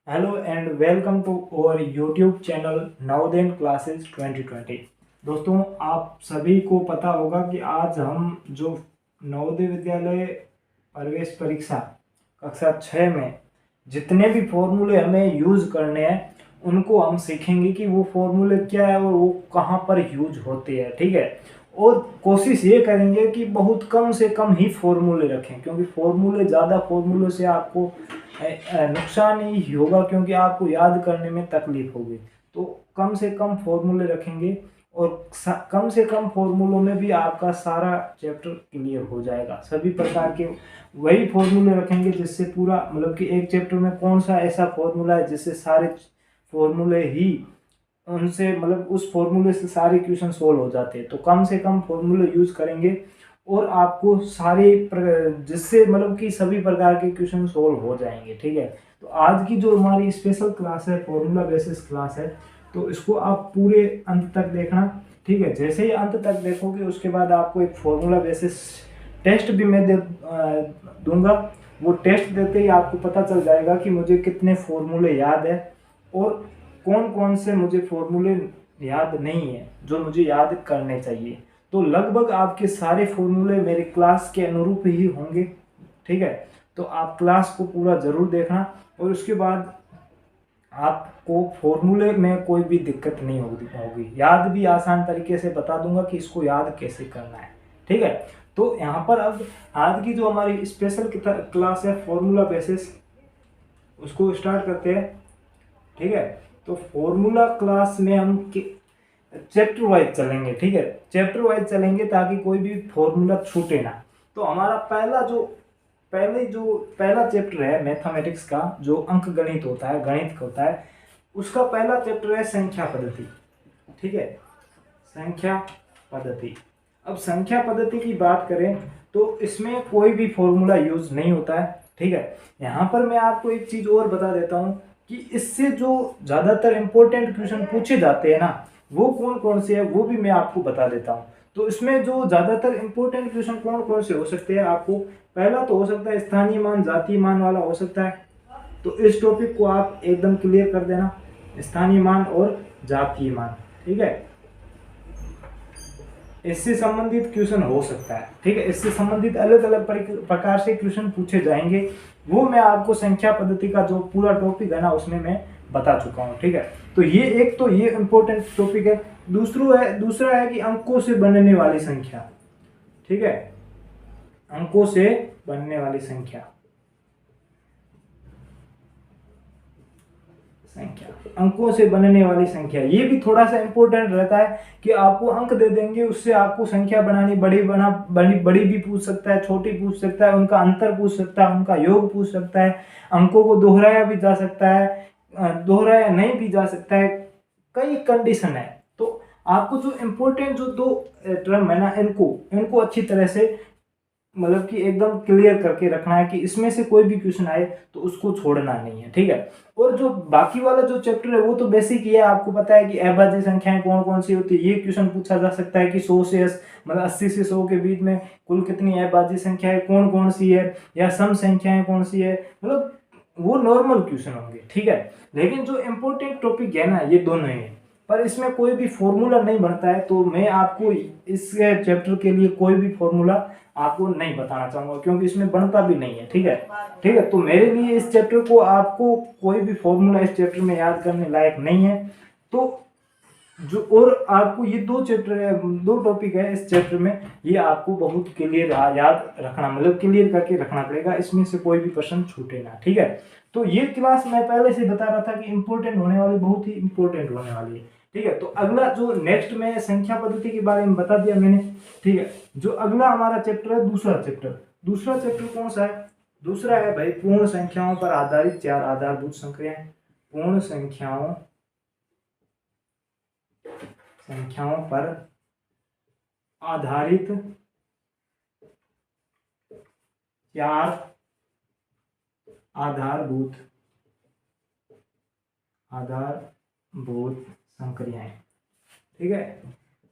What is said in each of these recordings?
Hello and welcome to our YouTube channel Navodaya classes 2020। दोस्तों, आप सभी को पता होगा कि आज हम जो नवोदय विद्यालय प्रवेश परीक्षा कक्षा 6 में जितने भी फॉर्मूले हमें यूज़ करने हैं उनको हम सीखेंगे कि वो फॉर्मूले क्या है और वो कहाँ पर यूज होते हैं। ठीक है। और कोशिश ये करेंगे कि बहुत कम से कम ही फॉर्मूले रखें, क्योंकि फॉर्मूले ज़्यादा फॉर्मूलों से आपको नुकसान ही होगा, क्योंकि आपको याद करने में तकलीफ होगी। तो कम से कम फॉर्मूले रखेंगे और कम से कम फॉर्मूलों में भी आपका सारा चैप्टर क्लियर हो जाएगा। सभी प्रकार के वही फॉर्मूले रखेंगे जिससे पूरा मतलब कि एक चैप्टर में कौन सा ऐसा फॉर्मूला है जिससे सारे फॉर्मूले ही उनसे मतलब उस फॉर्मूले से सारे क्वेश्चन सोल्व हो जाते हैं। तो कम से कम फॉर्मूले यूज करेंगे और आपको सारे जिससे मतलब कि सभी प्रकार के क्वेश्चन सोल्व हो जाएंगे। ठीक है। तो आज की जो हमारी स्पेशल क्लास है, फॉर्मूला बेसिस क्लास है, तो इसको आप पूरे अंत तक देखना। ठीक है। जैसे ही अंत तक देखोगे उसके बाद आपको एक फॉर्मूला बेसिस टेस्ट भी मैं दूंगा। वो टेस्ट देते ही आपको पता चल जाएगा कि मुझे कितने फॉर्मूले याद है और कौन कौन से मुझे फॉर्मूले याद नहीं है जो मुझे याद करने चाहिए। तो लगभग आपके सारे फॉर्मूले मेरे क्लास के अनुरूप ही होंगे। ठीक है। तो आप क्लास को पूरा ज़रूर देखना और उसके बाद आपको फॉर्मूले में कोई भी दिक्कत नहीं होगी। याद भी आसान तरीके से बता दूंगा कि इसको याद कैसे करना है। ठीक है। तो यहाँ पर अब आज की जो हमारी स्पेशल क्लास है फॉर्मूला बेसिस, उसको स्टार्ट करते हैं। ठीक है। तो फॉर्मूला क्लास में हम चैप्टर वाइज चलेंगे। ठीक है। चैप्टर वाइज चलेंगे ताकि कोई भी फॉर्मूला छूटे ना। तो हमारा पहला चैप्टर है मैथमेटिक्स का, जो अंक गणित होता है, गणित होता है, उसका पहला चैप्टर है संख्या पद्धति। ठीक है। संख्या पद्धति। अब संख्या पद्धति की बात करें तो इसमें कोई भी फॉर्मूला यूज नहीं होता है। ठीक है। यहाँ पर मैं आपको एक चीज और बता देता हूँ कि इससे जो ज्यादातर इंपॉर्टेंट क्वेश्चन पूछे जाते हैं ना, वो कौन कौन से है वो भी मैं आपको बता देता हूँ। तो इसमें जो ज्यादातर इंपॉर्टेंट क्वेश्चन कौन कौन से हो सकते हैं, आपको पहला तो हो सकता है स्थानीय मान जातीय मान वाला हो सकता है। तो इस टॉपिक को आप एकदम क्लियर कर देना, स्थानीय मान और जातीय मान। ठीक है। इससे संबंधित क्वेश्चन हो सकता है। ठीक है। इससे संबंधित अलग अलग प्रकार से क्वेश्चन पूछे जाएंगे, वो मैं आपको संख्या पद्धति का जो पूरा टॉपिक है ना उसमें मैं बता चुका हूँ। ठीक है। तो ये एक तो ये इंपॉर्टेंट टॉपिक है। दूसरा है कि अंकों से बनने वाली संख्या। ठीक है। अंकों से बनने वाली संख्या अंकों से बनने वाली संख्या, ये भी थोड़ा सा इंपॉर्टेंट रहता है कि आपको अंक दे देंगे, उससे आपको संख्या बनानी बड़ी भी पूछ सकता है, छोटी पूछ सकता है, उनका अंतर पूछ सकता है, उनका योग पूछ सकता है, अंकों को दोहराया भी जा सकता है, दोहराया नहीं भी जा सकता है, कई कंडीशन है। तो आपको जो इम्पोर्टेंट जो दो टर्म है ना, इनको अच्छी तरह से मतलब कि एकदम क्लियर करके रखना है कि इसमें से कोई भी क्वेश्चन आए तो उसको छोड़ना नहीं है। ठीक है। और जो बाकी वाला जो चैप्टर है वो तो बेसिक ही है, आपको पता है कि अभाज्य संख्याएं कौन कौन सी होती है। ये क्वेश्चन पूछा जा सकता है कि 100 से मतलब 80 से 100 के बीच में कुल कितनी अभाज्य संख्याएं कौन कौन सी है, या सम संख्याएं कौन सी है, मतलब वो नॉर्मल क्वेश्चन होंगे। ठीक है। लेकिन जो इम्पोर्टेंट टॉपिक है ना, ये दोनों ही है, पर इसमें कोई भी फॉर्मूला नहीं बनता है। तो मैं आपको इस चैप्टर के लिए कोई भी फॉर्मूला आपको नहीं बताना चाहूंगा, क्योंकि इसमें बनता भी नहीं है। ठीक है। ठीक है। तो मेरे लिए इस चैप्टर को आपको कोई भी फॉर्मूला इस चैप्टर में याद करने लायक नहीं है। तो जो और आपको ये दो चैप्टर है, दो टॉपिक है इस चैप्टर में, ये आपको बहुत क्लियर याद रखना, मतलब क्लियर करके रखना पड़ेगा, इसमें से कोई भी प्रश्न छूटे ना। ठीक है। तो ये क्लास मैं पहले से बता रहा था कि इंपॉर्टेंट होने वाली, बहुत ही इंपॉर्टेंट होने वाली है। ठीक है। तो अगला जो नेक्स्ट में संख्या पद्धति के बारे में बता दिया मैंने। ठीक है। जो अगला हमारा चैप्टर है दूसरा चैप्टर कौन सा है? दूसरा है भाई पूर्ण संख्याओं पर आधारित चार आधारभूत संख्याएं। पूर्ण संख्याओं पर आधारित चार आधारभूत संक्रियाएं। ठीक है।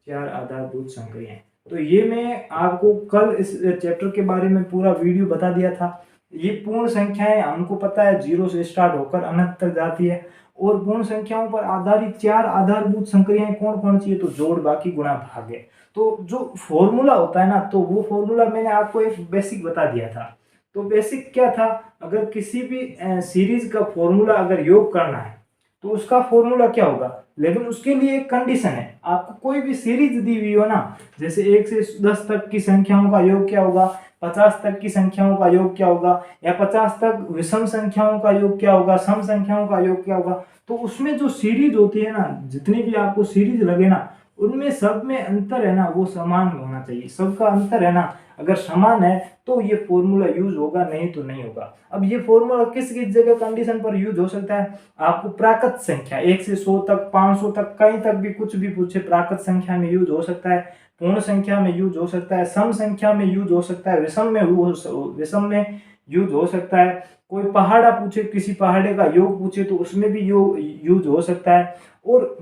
चार आधारभूत संक्रियाएं। तो ये मैं आपको कल इस चैप्टर के बारे में पूरा वीडियो बता दिया था। ये पूर्ण संख्याएं हमको पता है 0 से स्टार्ट होकर अनंत तक जाती है। और पूर्ण संख्याओं पर आधारित 4 आधारभूत संक्रियाएं कौन कौन सी है, तो जोड़, बाकी, गुणा, भाग है। तो जो फॉर्मूला होता है ना, तो वो फॉर्मूला मैंने आपको एक बेसिक बता दिया था। तो बेसिक क्या था, अगर किसी भी सीरीज का फॉर्मूला अगर योग करना है तो उसका फॉर्मूला क्या होगा, लेकिन उसके लिए एक कंडीशन है। आपको कोई भी सीरीज दी हुई हो ना, जैसे 1 से 10 तक की संख्याओं का योग क्या होगा, 50 तक की संख्याओं का योग क्या होगा, या 50 तक विषम संख्याओं का योग क्या होगा, सम संख्याओं का योग क्या होगा, तो उसमें जो सीरीज होती है ना, जितनी भी आपको सीरीज लगे ना, उनमें सब में अंतर है ना वो समान होना चाहिए। सबका अंतर है ना अगर समान है तो ये फॉर्मूला यूज होगा, नहीं तो नहीं होगा। अब ये फॉर्मूला किस किस जगह कंडीशन पर यूज हो सकता है, आपको प्राकृत संख्या 1 से 100 तक, 500 तक, कहीं तक भी कुछ भी पूछे, प्राकृत संख्या में यूज हो सकता है, पूर्ण संख्या में यूज हो सकता है, सम संख्या में यूज हो सकता है, विषम में यूज हो सकता है। कोई पहाड़ा पूछे, किसी पहाड़े का योग पूछे तो उसमें भी यूज हो सकता है। और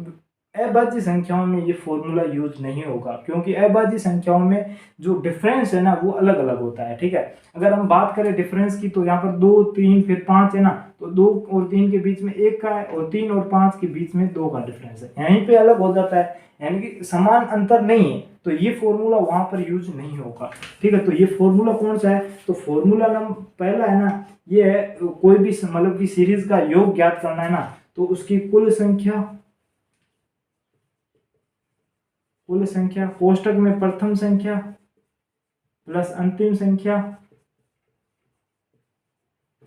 अभाज्य संख्याओं में ये फॉर्मूला यूज नहीं होगा, क्योंकि अभाज्य संख्याओं में जो डिफरेंस है ना वो अलग अलग होता है। ठीक है, अगर हम बात करें डिफरेंस की, तो यहाँ पर 2, 3 फिर 5 है ना, तो 2 और 3 के बीच में 1 का है, और 3 और 5 के बीच में 2 का डिफरेंस है, यहीं पे अलग हो जाता है, यानी कि समान अंतर नहीं है, तो ये फॉर्मूला वहां पर यूज नहीं होगा। ठीक है, तो ये फॉर्मूला कौन सा है, तो फॉर्मूला नंबर पहला है ना, ये है कोई भी मतलब की सीरीज का योग ज्ञात करना है ना, तो उसकी कुल संख्या कोष्टक में प्रथम संख्या प्लस अंतिम संख्या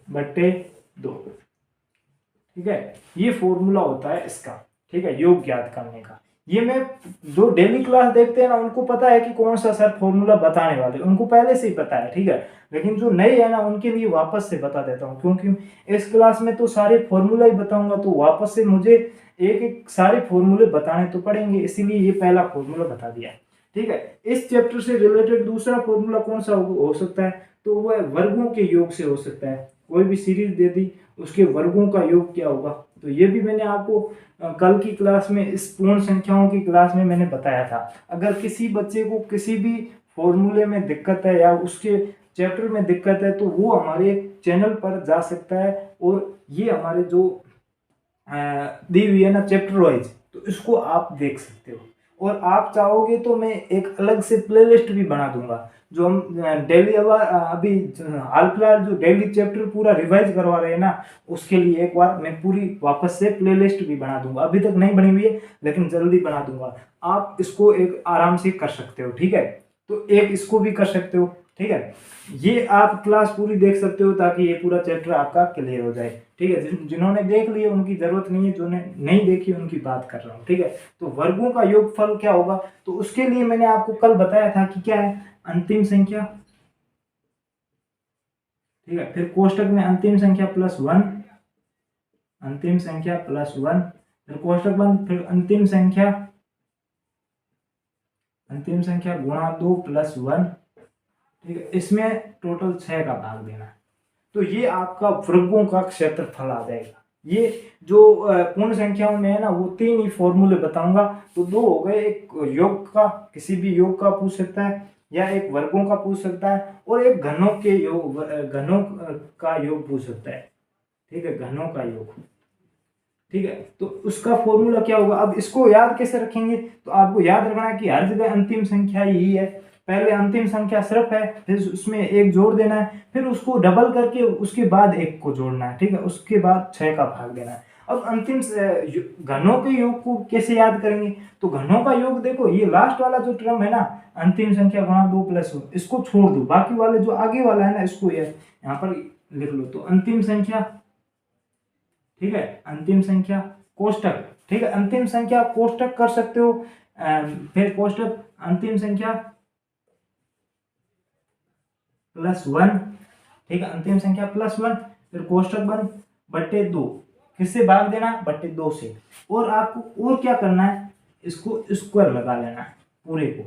बटे 2। ठीक है, ये फॉर्मूला होता है इसका। ठीक है, योग ज्ञात करने का। ये मैं जो डेली क्लास देखते हैं ना, उनको पता है कि कौन सा सर फॉर्मूला बताने वाले, उनको पहले से ही पता है। ठीक है, लेकिन जो नए है ना उनके लिए वापस से बता देता हूँ, क्योंकि इस क्लास में तो सारे फॉर्मूला ही बताऊंगा, तो वापस से मुझे एक एक सारे फॉर्मूले बताने तो पड़ेंगे, इसीलिए ये पहला फॉर्मूला बता दिया। ठीक है, इस चैप्टर से रिलेटेड दूसरा फॉर्मूला कौन सा हो सकता है, तो वह वर्गों के योग से हो सकता है। कोई भी सीरीज दे दी, उसके वर्गों का योग क्या होगा, तो ये भी मैंने आपको कल की क्लास में, इस पूर्ण संख्याओं की क्लास में मैंने बताया था। अगर किसी बच्चे को किसी भी फॉर्मूले में दिक्कत है या उसके चैप्टर में दिक्कत है, तो वो हमारे चैनल पर जा सकता है, और ये हमारे जो दी हुई है ना चैप्टर वाइज, तो इसको आप देख सकते हो। और आप चाहोगे तो मैं एक अलग से प्लेलिस्ट भी बना दूंगा, जो हम डेली अभी हाल फिलहाल जो डेली चैप्टर पूरा रिवाइज करवा रहे हैं ना, उसके लिए एक बार मैं पूरी वापस से प्लेलिस्ट भी बना दूंगा। अभी तक नहीं बनी हुई है, लेकिन जल्दी बना दूंगा। आप इसको एक आराम से कर सकते हो। ठीक है, तो एक इसको भी कर सकते हो। ठीक है, ये आप क्लास पूरी देख सकते हो, ताकि ये पूरा चैप्टर आपका क्लियर हो जाए। ठीक है, जिन्होंने देख लिया उनकी जरूरत नहीं है, जिन्होंने नहीं देखी उनकी बात कर रहा हूँ। ठीक है, तो वर्गों का योगफल क्या होगा, तो उसके लिए मैंने आपको कल बताया था कि क्या है, अंतिम संख्या। ठीक है, फिर कोष्टक में अंतिम संख्या प्लस 1, अंतिम संख्या प्लस 1, फिर कोष्टक बंद, फिर अंतिम संख्या गुणा 2 प्लस 1। ठीक है, इसमें टोटल 6 का भाग देना है, तो ये आपका वर्गों का क्षेत्रफल आ जाएगा। ये जो पूर्ण संख्याओं में है ना, वो 3 ही फॉर्मूले बताऊंगा। तो 2 हो गए, एक योग का, किसी भी योग का पूछ सकता है, या एक वर्गों का पूछ सकता है, और एक घनों के योग, घनों का योग पूछ सकता है। ठीक है, घनों का योग। ठीक है, तो उसका फॉर्मूला क्या होगा, अब इसको याद कैसे रखेंगे, तो आपको याद रखना है कि हर जगह अंतिम संख्या ही है। पहले अंतिम संख्या सिर्फ है, फिर उसमें 1 जोड़ देना है, फिर उसको डबल करके उसके बाद 1 को जोड़ना है। ठीक है, उसके बाद 6 का भाग देना है। अब अंतिम घनों के योग को कैसे याद करेंगे, तो घनों का योग देखो, ये लास्ट वाला जो टर्म है ना, अंतिम संख्या गुणा 2 प्लस 1, इसको छोड़ दो, बाकी वाले जो आगे वाला है ना, इसको यहाँ पर लिख लो। तो अंतिम संख्या, ठीक है, अंतिम संख्या कोष्टक। ठीक है, अंतिम संख्या कोष्टक कर सकते हो, फिर कोष्टक अंतिम संख्या प्लस 1। ठीक है, अंतिम संख्या प्लस 1, फिर कोष्टक बंद, बटे 2। किससे भाग देना, बटे 2 से। और आपको और क्या करना है, इसको स्क्वायर लगा लेना है पूरे को।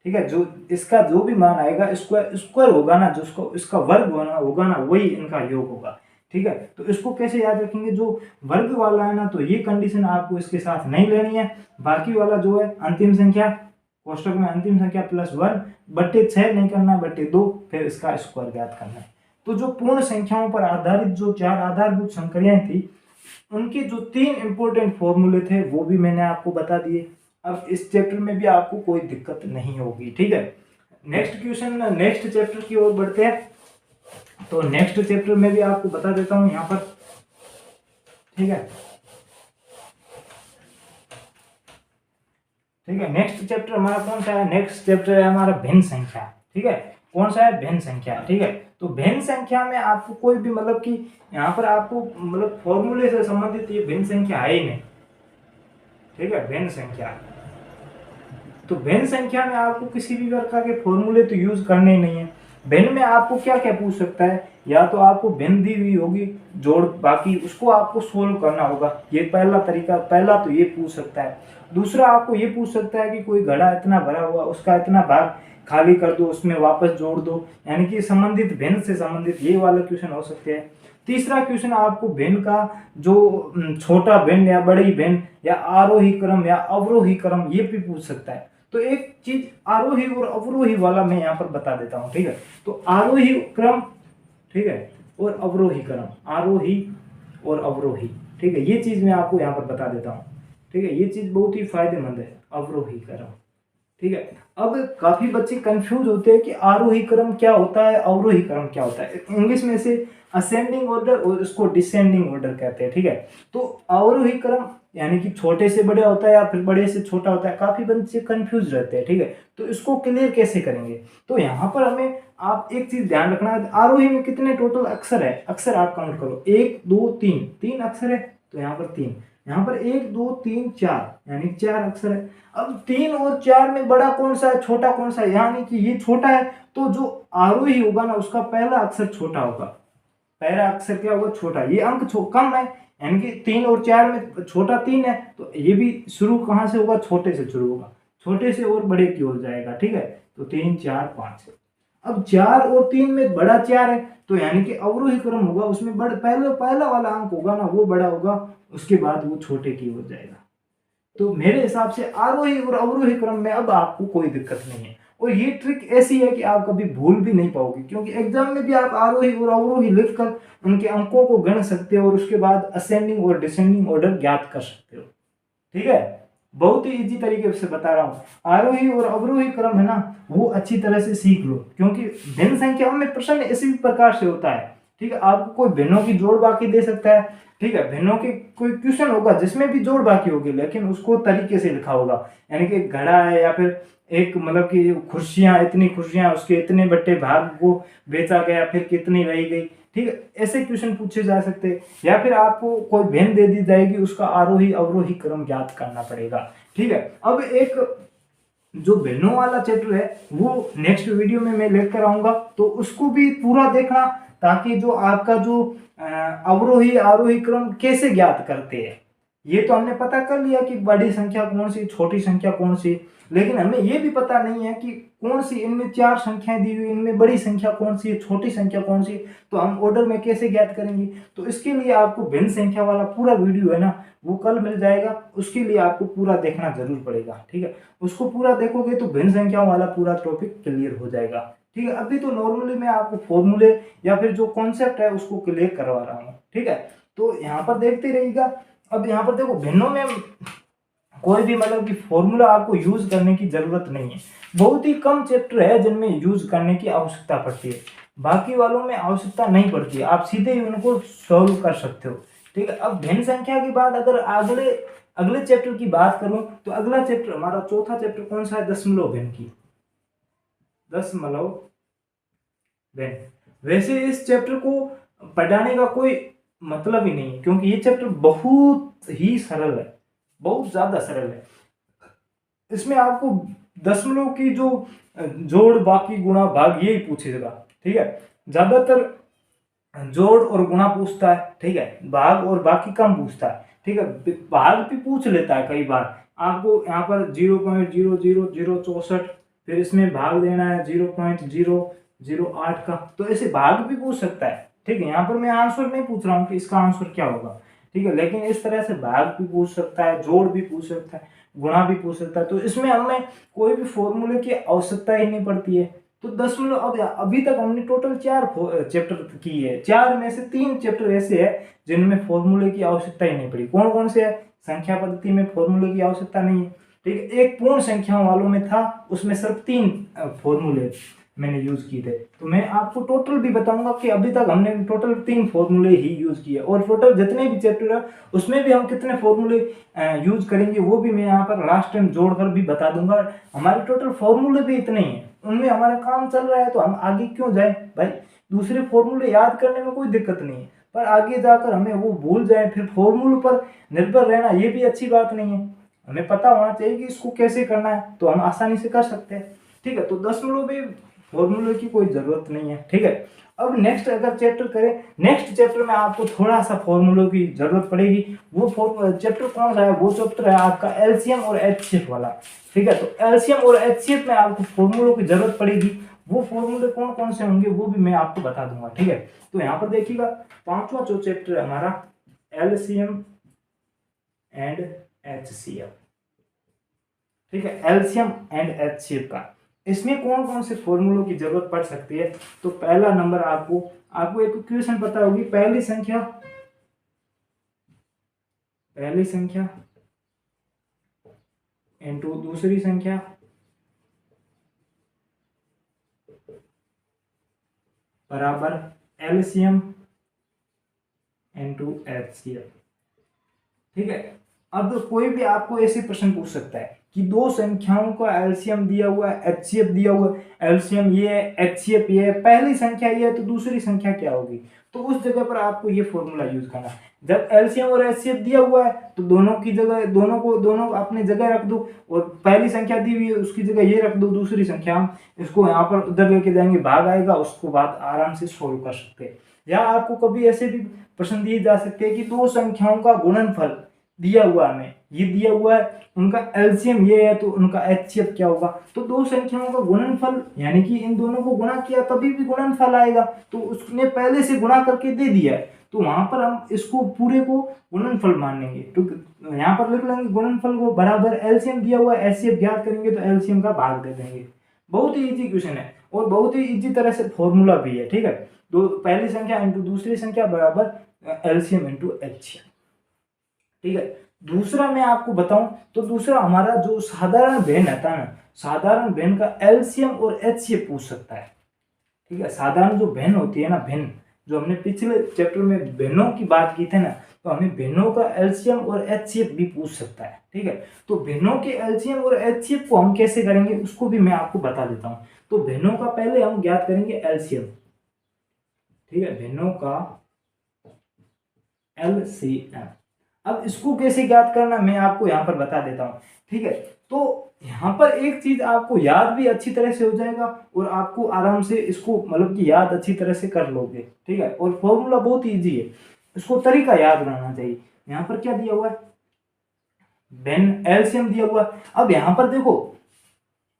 ठीक है, जो इसका जो भी मान आएगा, स्क्वायर होगा ना, जो इसका वर्ग होगा ना, वही इनका योग होगा। ठीक है, तो इसको कैसे याद रखेंगे, जो वर्ग वाला है ना, तो ये कंडीशन आपको इसके साथ नहीं लेनी है। बाकी वाला जो है अंतिम संख्या, कोष्टक में अंतिम संख्या प्लस 1 बटे 6 नहीं करना, बटे 2, फिर इसका स्क्वायर ज्ञात करना है। तो जो पूर्ण संख्याओं पर आधारित जो 4 आधारभूत संक्रियाएं थी, उनके जो 3 इंपॉर्टेंट फॉर्मूले थे वो भी मैंने आपको बता दिए। अब इस चैप्टर में भी आपको कोई दिक्कत नहीं होगी, ठीक है। नेक्स्ट क्वेश्चन, नेक्स्ट चैप्टर की ओर बढ़ते हैं। तो नेक्स्ट चैप्टर में भी आपको बता देता हूं यहाँ पर, ठीक है। ठीक है, नेक्स्ट चैप्टर हमारा कौन सा है? नेक्स्ट चैप्टर है हमारा भिन्न संख्या, ठीक है। कौन सा है? भिन्न संख्या, ठीक है। तो भिन्न संख्या में आपको कोई भी मतलब कि यहाँ पर आपको मतलब फॉर्मूले से संबंधित ये भिन्न संख्या है ही नहीं, ठीक है। भिन्न संख्या, तो भिन्न संख्या में आपको किसी भी प्रकार के फॉर्मूले तो यूज करने ही नहीं है। भिन्न में आपको क्या क्या पूछ सकता है? या तो आपको भिन्न दी हुई होगी जोड़, बाकी उसको आपको सोल्व करना होगा, ये पहला तरीका, पहला तो ये पूछ सकता है। दूसरा आपको ये पूछ सकता है कि कोई घड़ा इतना भरा हुआ, उसका इतना भाग खाली कर दो, उसमें वापस जोड़ दो, यानी कि संबंधित भिन्न से संबंधित ये वाले क्वेश्चन हो सकते हैं। तीसरा क्वेश्चन आपको भिन्न का जो छोटा भिन्न या बड़ी भिन्न या आरोही क्रम या अवरोही क्रम ये भी पूछ सकता है। तो एक चीज आरोही और अवरोही वाला मैं यहाँ पर बता देता हूँ, ठीक है। तो आरोही क्रम, ठीक है, और अवरोही क्रम, आरोही और अवरोही, ठीक है, ये चीज मैं आपको यहाँ पर बता देता हूँ, ठीक है। ये चीज बहुत ही फायदेमंद है, अवरोही क्रम, ठीक है। अब काफी बच्चे कंफ्यूज होते हैं कि आरोही क्रम क्या होता है, अवरोही क्रम क्या होता है। इंग्लिश में से असेंडिंग ऑर्डर और इसको डिसेंडिंग ऑर्डर कहते हैं, ठीक है। तो अवरोही क्रम यानी कि छोटे से बड़े होता है या फिर बड़े से छोटा होता है, काफी बच्चे कंफ्यूज रहते हैं, ठीक है। तो इसको क्लियर कैसे करेंगे? तो यहाँ पर हमें आप एक चीज ध्यान रखना, आरोही में कितने टोटल अक्षर है? अक्षर आप काउंट करो, 1 2 3, 3 अक्षर है, तो यहाँ पर 3, यहाँ पर 1 2 3 4, यानी 4 अक्षर है। अब 3 और 4 में बड़ा कौन सा है, छोटा कौन सा है? यानी कि ये छोटा है, तो जो आरोही होगा ना उसका पहला अक्षर छोटा होगा, पहला अक्षर क्या होगा? छोटा। ये अंक कम है, यानी कि 3 और 4 में छोटा 3 है, तो ये भी शुरू कहाँ से होगा? छोटे से शुरू होगा, छोटे से और बड़े की ओर जाएगा, ठीक है। तो 3 4 5 है। अब 4 और 3 में बड़ा 4 है, तो यानी कि अवरोही क्रम होगा, उसमें पहला वाला अंक होगा ना वो बड़ा होगा, उसके बाद वो छोटे की ओर जाएगा। तो मेरे हिसाब से आरोही और अवरोही क्रम में अब आपको कोई दिक्कत नहीं है। और ये ट्रिक ऐसी है कि आप कभी भूल भी नहीं पाओगे, क्योंकि एग्जाम में भी आप आरोही और अवरोही लिखकर उनके अंकों को गण सकते हो और उसके बाद असेंडिंग और डिसेंडिंग ऑर्डर ज्ञात कर सकते हो, ठीक है। बहुत ही इजी तरीके से बता रहा हूँ। आरोही और अवरोही क्रम है ना, वो अच्छी तरह से सीख लो, क्योंकि भिन्न संख्याओं में प्रश्न इसी प्रकार से होता है, ठीक है। आपको कोई भिन्नों की जोड़ बाकी दे सकता है, ठीक है। भिन्नों की कोई क्वेश्चन होगा जिसमें भी जोड़ बाकी होगी, लेकिन उसको तरीके से लिखा होगा, यानी कि घड़ा है या फिर एक मतलब कि खुर्सियां, इतनी खुर्सियां, उसके इतने बट्टे भाग को बेचा गया, फिर कितनी रही गई, ठीक है। ऐसे क्वेश्चन पूछे जा सकते हैं। या फिर आपको कोई भिन्न दे दी जाएगी, उसका आरोही अवरोही क्रम ज्ञात करना पड़ेगा, ठीक है। अब एक जो भिन्नों वाला चैप्टर है वो नेक्स्ट वीडियो में मैं लेकर आऊंगा, तो उसको भी पूरा देखना, ताकि जो आपका जो अवरोही आरोही क्रम कैसे ज्ञात करते हैं, ये तो हमने पता कर लिया कि बड़ी संख्या कौन सी, छोटी संख्या कौन सी, लेकिन हमें ये भी पता नहीं है कि कौन सी इनमें 4 संख्याएं दी हुई, इनमें बड़ी संख्या कौन सी है, छोटी संख्या कौन सी, तो हम ऑर्डर में कैसे ज्ञात करेंगे? तो इसके लिए आपको भिन्न संख्या वाला पूरा वीडियो है ना, वो कल मिल जाएगा, उसके लिए आपको पूरा देखना जरूर पड़ेगा, ठीक है। उसको पूरा देखोगे तो भिन्न संख्याओं वाला पूरा टॉपिक क्लियर हो जाएगा, ठीक है। अभी तो नॉर्मली मैं आपको फॉर्मूले या फिर जो कॉन्सेप्ट है उसको क्लियर करवा रहा हूँ, ठीक है। तो यहाँ पर देखते रहिएगा। अब यहाँ पर देखो, भिन्नों में कोई भी मतलब कि फॉर्मूला आपको यूज करने की जरूरत नहीं है। बहुत ही कम चैप्टर है जिनमें यूज करने की आवश्यकता पड़ती है, बाकी वालों में आवश्यकता नहीं पड़ती है, आप सीधे ही उनको सॉल्व कर सकते हो, ठीक है। अब भिन्न संख्या के बाद अगर अगले चैप्टर की बात करूं, तो अगला चैप्टर हमारा चौथा चैप्टर कौन सा है? दशमलव भिन्न की, दशमलव भिन्न। वैसे इस चैप्टर को पढ़ाने का कोई मतलब ही नहीं है, क्योंकि ये चैप्टर बहुत ही सरल है, बहुत ज्यादा सरल है। इसमें आपको दशमलव की जो जोड़ बाकी गुणा भाग यही पूछेगा, ठीक है। ज्यादातर जोड़ और गुणा पूछता है, ठीक है, भाग और बाकी कम पूछता है, ठीक है। भाग भी पूछ लेता है कई बार, आपको यहाँ पर 0.00064, फिर इसमें भाग देना है 0.008 का, तो ऐसे भाग भी पूछ सकता है, ठीक है। यहाँ पर मैं आंसर नहीं पूछ रहा हूँ कि इसका आंसर क्या होगा, ठीक है, लेकिन इस तरह से भाग भी पूछ सकता है, जोड़ भी पूछ सकता है, गुणा भी पूछ सकता है। तो इसमें हमें कोई भी फॉर्मूले की आवश्यकता ही नहीं पड़ती है, तो 10 अब अभी तक हमने टोटल 4 चैप्टर की है, 4 में से 3 चैप्टर ऐसे है जिनमें फॉर्मूले की आवश्यकता ही नहीं पड़ी। कौन कौन से है? संख्या पद्धति में फॉर्मूले की आवश्यकता नहीं है, ठीक है। एक पूर्ण संख्याओं वालों में था, उसमें सिर्फ 3 फॉर्मूले मैंने यूज किए थे। तो मैं आपको टोटल भी बताऊंगा कि अभी तक हमने टोटल 3 फॉर्मूले ही यूज किए, और टोटल जितने भी चैप्टर है उसमें भी हम कितने फॉर्मूले यूज करेंगे वो भी मैं यहाँ पर लास्ट टाइम जोड़कर भी बता दूंगा। हमारे टोटल फॉर्मूले भी इतने ही हैं, उनमें हमारा काम चल रहा है तो हम आगे क्यों जाए भाई। दूसरे फॉर्मूले याद करने में कोई दिक्कत नहीं है, पर आगे जाकर हमें वो भूल जाए फिर फॉर्मूले पर निर्भर रहना ये भी अच्छी बात नहीं है। हमें पता होना चाहिए कि इसको कैसे करना है, तो हम आसानी से कर सकते हैं, ठीक है। तो 10 में फॉर्मूले की कोई जरूरत नहीं है, ठीक है। अब नेक्स्ट अगर चैप्टर करें, नेक्स्ट चैप्टर में आपको थोड़ा सा फॉर्मूलों की जरूरत पड़ेगी। वो चैप्टर कौन सा है? वो चैप्टर है आपका एलसीएम और एचसीएफ वाला, ठीक है। तो एलसीएम और एचसीएफ में आपको फॉर्मूलों की जरूरत पड़ेगी। वो फॉर्मूले कौन कौन से होंगे वो भी मैं आपको बता दूंगा, ठीक है। तो यहाँ पर देखिएगा 5वां जो चैप्टर है हमारा एलसीएम एंड एचसीएफ, ठीक है। एलसीएम एंड एचसीएफ का इसमें कौन कौन से फॉर्मूलों की जरूरत पड़ सकती है? तो पहला नंबर आपको एक इक्वेशन पता होगी, पहली संख्या इनटू दूसरी संख्या बराबर एलसीएम इनटू एचसीएफ, ठीक है। अब कोई भी आपको ऐसे प्रश्न पूछ सकता है कि दो संख्याओं का एलसीएम दिया हुआ है, एचसीएफ दिया हुआ है, एलसीएम ये है, एचसीएफ ये है, पहली संख्या ये है तो दूसरी संख्या क्या होगी? तो उस जगह पर आपको ये फॉर्मूला यूज करना है। जब एलसीएम और एचसीएफ दिया हुआ है तो दोनों की जगह दोनों अपनी जगह रख दो, और पहली संख्या दी हुई है उसकी जगह ये रख दो, दूसरी संख्या हम इसको यहाँ पर उधर लेके जाएंगे, भाग आएगा, उसको बाद आराम से सोल्व कर सकते हैं। या आपको कभी ऐसे भी प्रश्न दिए जा सकते हैं कि दो संख्याओं का गुणनफल दिया हुआ हमें, ये दिया हुआ है, उनका एलसीएम ये है तो उनका एचसीएफ क्या होगा? तो दो संख्याओं का गुणनफल यानी कि इन दोनों को गुणा किया तभी भी गुणनफल आएगा, तो उसने पहले से गुणा करके दे दिया है तो वहां पर हम इसको पूरे को गुणनफल मानेंगे। तो यहाँ पर लिख लेंगे गुणनफल को बराबर एलसीएम दिया हुआ है, एचसीएफ ज्ञात करेंगे तो एलसीएम का भाग दे देंगे। बहुत ही इजी क्वेश्चन है और बहुत ही इजी तरह से फॉर्मूला भी है, ठीक है। तो पहली संख्या इंटू दूसरी संख्या बराबर एलसीएम इंटू एचसीएफ, ठीक है। दूसरा मैं आपको बताऊं तो दूसरा हमारा जो साधारण भिन्न आता है ना, साधारण भिन्न का एलसीएम और एचसीएफ पूछ सकता है, ठीक है। साधारण जो भिन्न होती है ना, भिन्न जो हमने पिछले चैप्टर में भिन्नों की बात की थी ना, तो हमें भिन्नों का एलसीएम और एचसीएफ भी पूछ सकता है, ठीक है। तो भिन्नों के एलसीएम और एचसीएफ को हम कैसे करेंगे उसको भी मैं आपको बता देता हूं। तो भिन्नों का पहले हम ज्ञात करेंगे एलसीएम, ठीक है, भिन्नों का एलसीएम। अब इसको कैसे ज्ञात करना मैं आपको यहाँ पर बता देता हूँ, ठीक है। तो यहाँ पर एक चीज आपको याद भी अच्छी तरह से हो जाएगा और आपको आराम से इसको मतलब कि याद अच्छी तरह से कर लोगे, ठीक है। और फॉर्मूला बहुत इजी है, इसको तरीका याद रहना चाहिए। यहाँ पर क्या दिया हुआ है? भिन्न एलसीएम दिया हुआ है। अब यहाँ पर देखो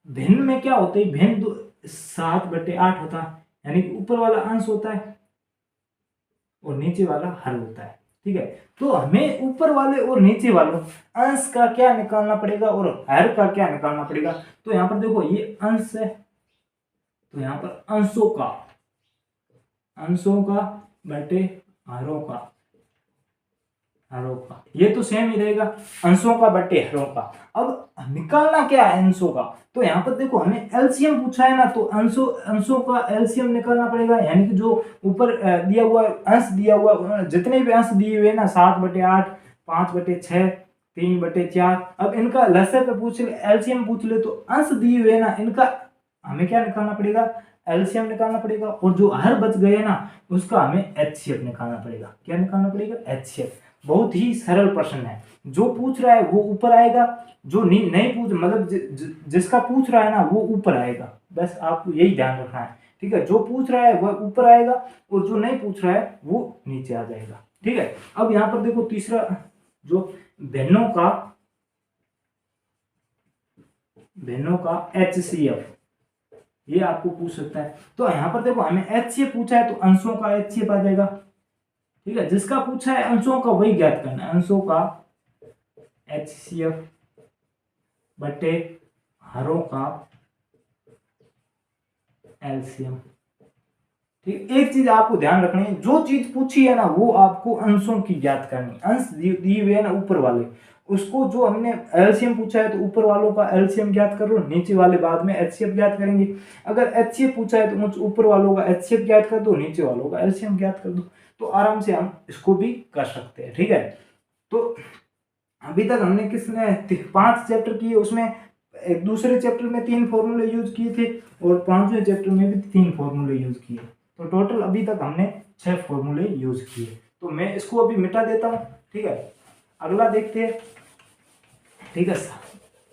भिन्न में क्या होता है, भिन्न 7/8 होता है, यानी कि ऊपर वाला अंश होता है और नीचे वाला हर होता है, ठीक है। तो हमें ऊपर वाले और नीचे वालों अंश का क्या निकालना पड़ेगा और हर का क्या निकालना पड़ेगा। तो यहाँ पर देखो ये अंश है, तो यहाँ पर अंशों का बटे हरों का ये तो सेम ही रहेगा, अंशों का बटे हरों का। अब निकालना क्या है अंशों का? तो यहाँ पर देखो हमें एलसीएम पूछा है ना, तो अंशों का एलसीएम निकालना पड़ेगा, यानी कि जो ऊपर दिया हुआ अंश दिया हुआ जितने भी अंश दिए हुए ना 7/8, 5/6, 3/4, अब इनका लसर पे पूछ ले, एलसीएम पूछ ले, तो अंश दिए हुए ना इनका हमें क्या निकालना पड़ेगा? एलसीएम निकालना पड़ेगा। और जो हर बच गए ना उसका हमें एचसीएफ निकालना पड़ेगा। क्या निकालना पड़ेगा? एचसीएफ। बहुत ही सरल प्रश्न है, जो पूछ रहा है वो ऊपर आएगा, जो नहीं पूछ मतलब जिसका पूछ रहा है ना वो ऊपर आएगा, बस आपको यही ध्यान रखना है, ठीक है। जो पूछ रहा है वह ऊपर आएगा और जो नहीं पूछ रहा है वो नीचे आ जाएगा, ठीक है। अब यहाँ पर देखो तीसरा जो भिन्नों का एचसीएफ ये आपको पूछ सकता है। तो यहाँ पर देखो हमें एचसीएफ पूछा है तो अंशों का एचसीएफ आ जाएगा, ठीक है। जिसका पूछा है अंशों का वही ज्ञात करना है, अंशों का एचसीएफ बटे हरों का एलसीएम। ठीक, एक चीज आपको ध्यान रखनी है, जो चीज पूछी है ना वो आपको अंशों की ज्ञात करनी। अंश दिए हुए है ना ऊपर वाले, उसको जो हमने एलसीएम पूछा है तो ऊपर वालों का एलसीएम ज्ञात करो, नीचे वाले बाद में एचसीएफ ज्ञात करेंगे। अगर एचसीएफ पूछा है तो ऊपर वालों का एचसीएफ ज्ञात कर दो, नीचे वालों का एलसीएम ज्ञात कर दो, तो आराम से हम इसको भी कर सकते हैं। ठीक है, तो अभी तक हमने किसने 5 चैप्टर किए, उसमें एक दूसरे चैप्टर में 3 फॉर्मूले यूज किए थे और 5वें चैप्टर में भी 3 फॉर्मूले यूज किए, तो टोटल अभी तक हमने 6 फॉर्मूले यूज किए। तो मैं इसको अभी मिटा देता हूँ। ठीक है, अगला देखते हैं। ठीक है,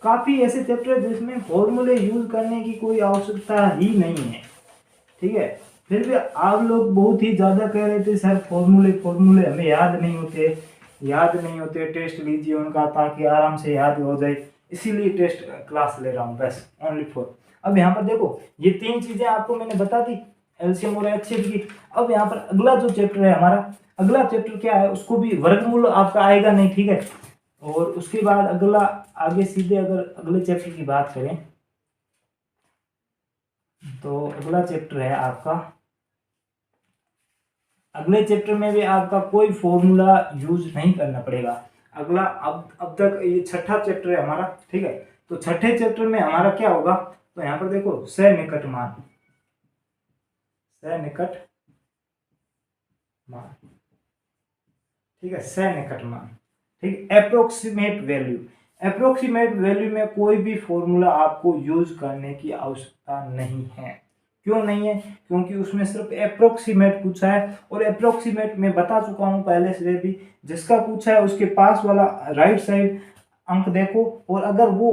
काफी ऐसे चैप्टर है जिसमें फॉर्मूले यूज करने की कोई आवश्यकता ही नहीं है। ठीक है, फिर भी आप लोग बहुत ही ज्यादा कह रहे थे सर फॉर्मूले फॉर्मूले हमें याद नहीं होते, टेस्ट लीजिए उनका ताकि आराम से याद हो जाए, इसीलिए टेस्ट क्लास ले रहा हूँ बस, ओनली फॉर। अब यहाँ पर देखो ये 3 चीजें आपको मैंने बता दी, एलसीएम और एचसीएफ की। अब यहाँ पर अगला जो चैप्टर है हमारा, अगला चैप्टर क्या है, उसको भी वर्गमूल आपका आएगा नहीं। ठीक है, और उसके बाद अगला आगे सीधे अगर अगले चैप्टर की बात करें तो अगला चैप्टर है आपका, अगले चैप्टर में भी आपका कोई फॉर्मूला यूज नहीं करना पड़ेगा। अगला अब तक ये 6ठा चैप्टर है हमारा। ठीक है, तो 6ठे चैप्टर में हमारा क्या होगा, तो यहाँ पर देखो सन्निकट मान, ठीक है, सन्निकट मान। ठीक, अप्रोक्सीमेट वैल्यू में कोई भी फॉर्मूला आपको यूज करने की आवश्यकता नहीं है। क्यों नहीं है, क्योंकि उसमें सिर्फ अप्रोक्सीमेट पूछा है, और अप्रोक्सीमेट मैं बता चुका हूं पहले से भी, जिसका पूछा है उसके पास वाला राइट साइड अंक देखो, और अगर वो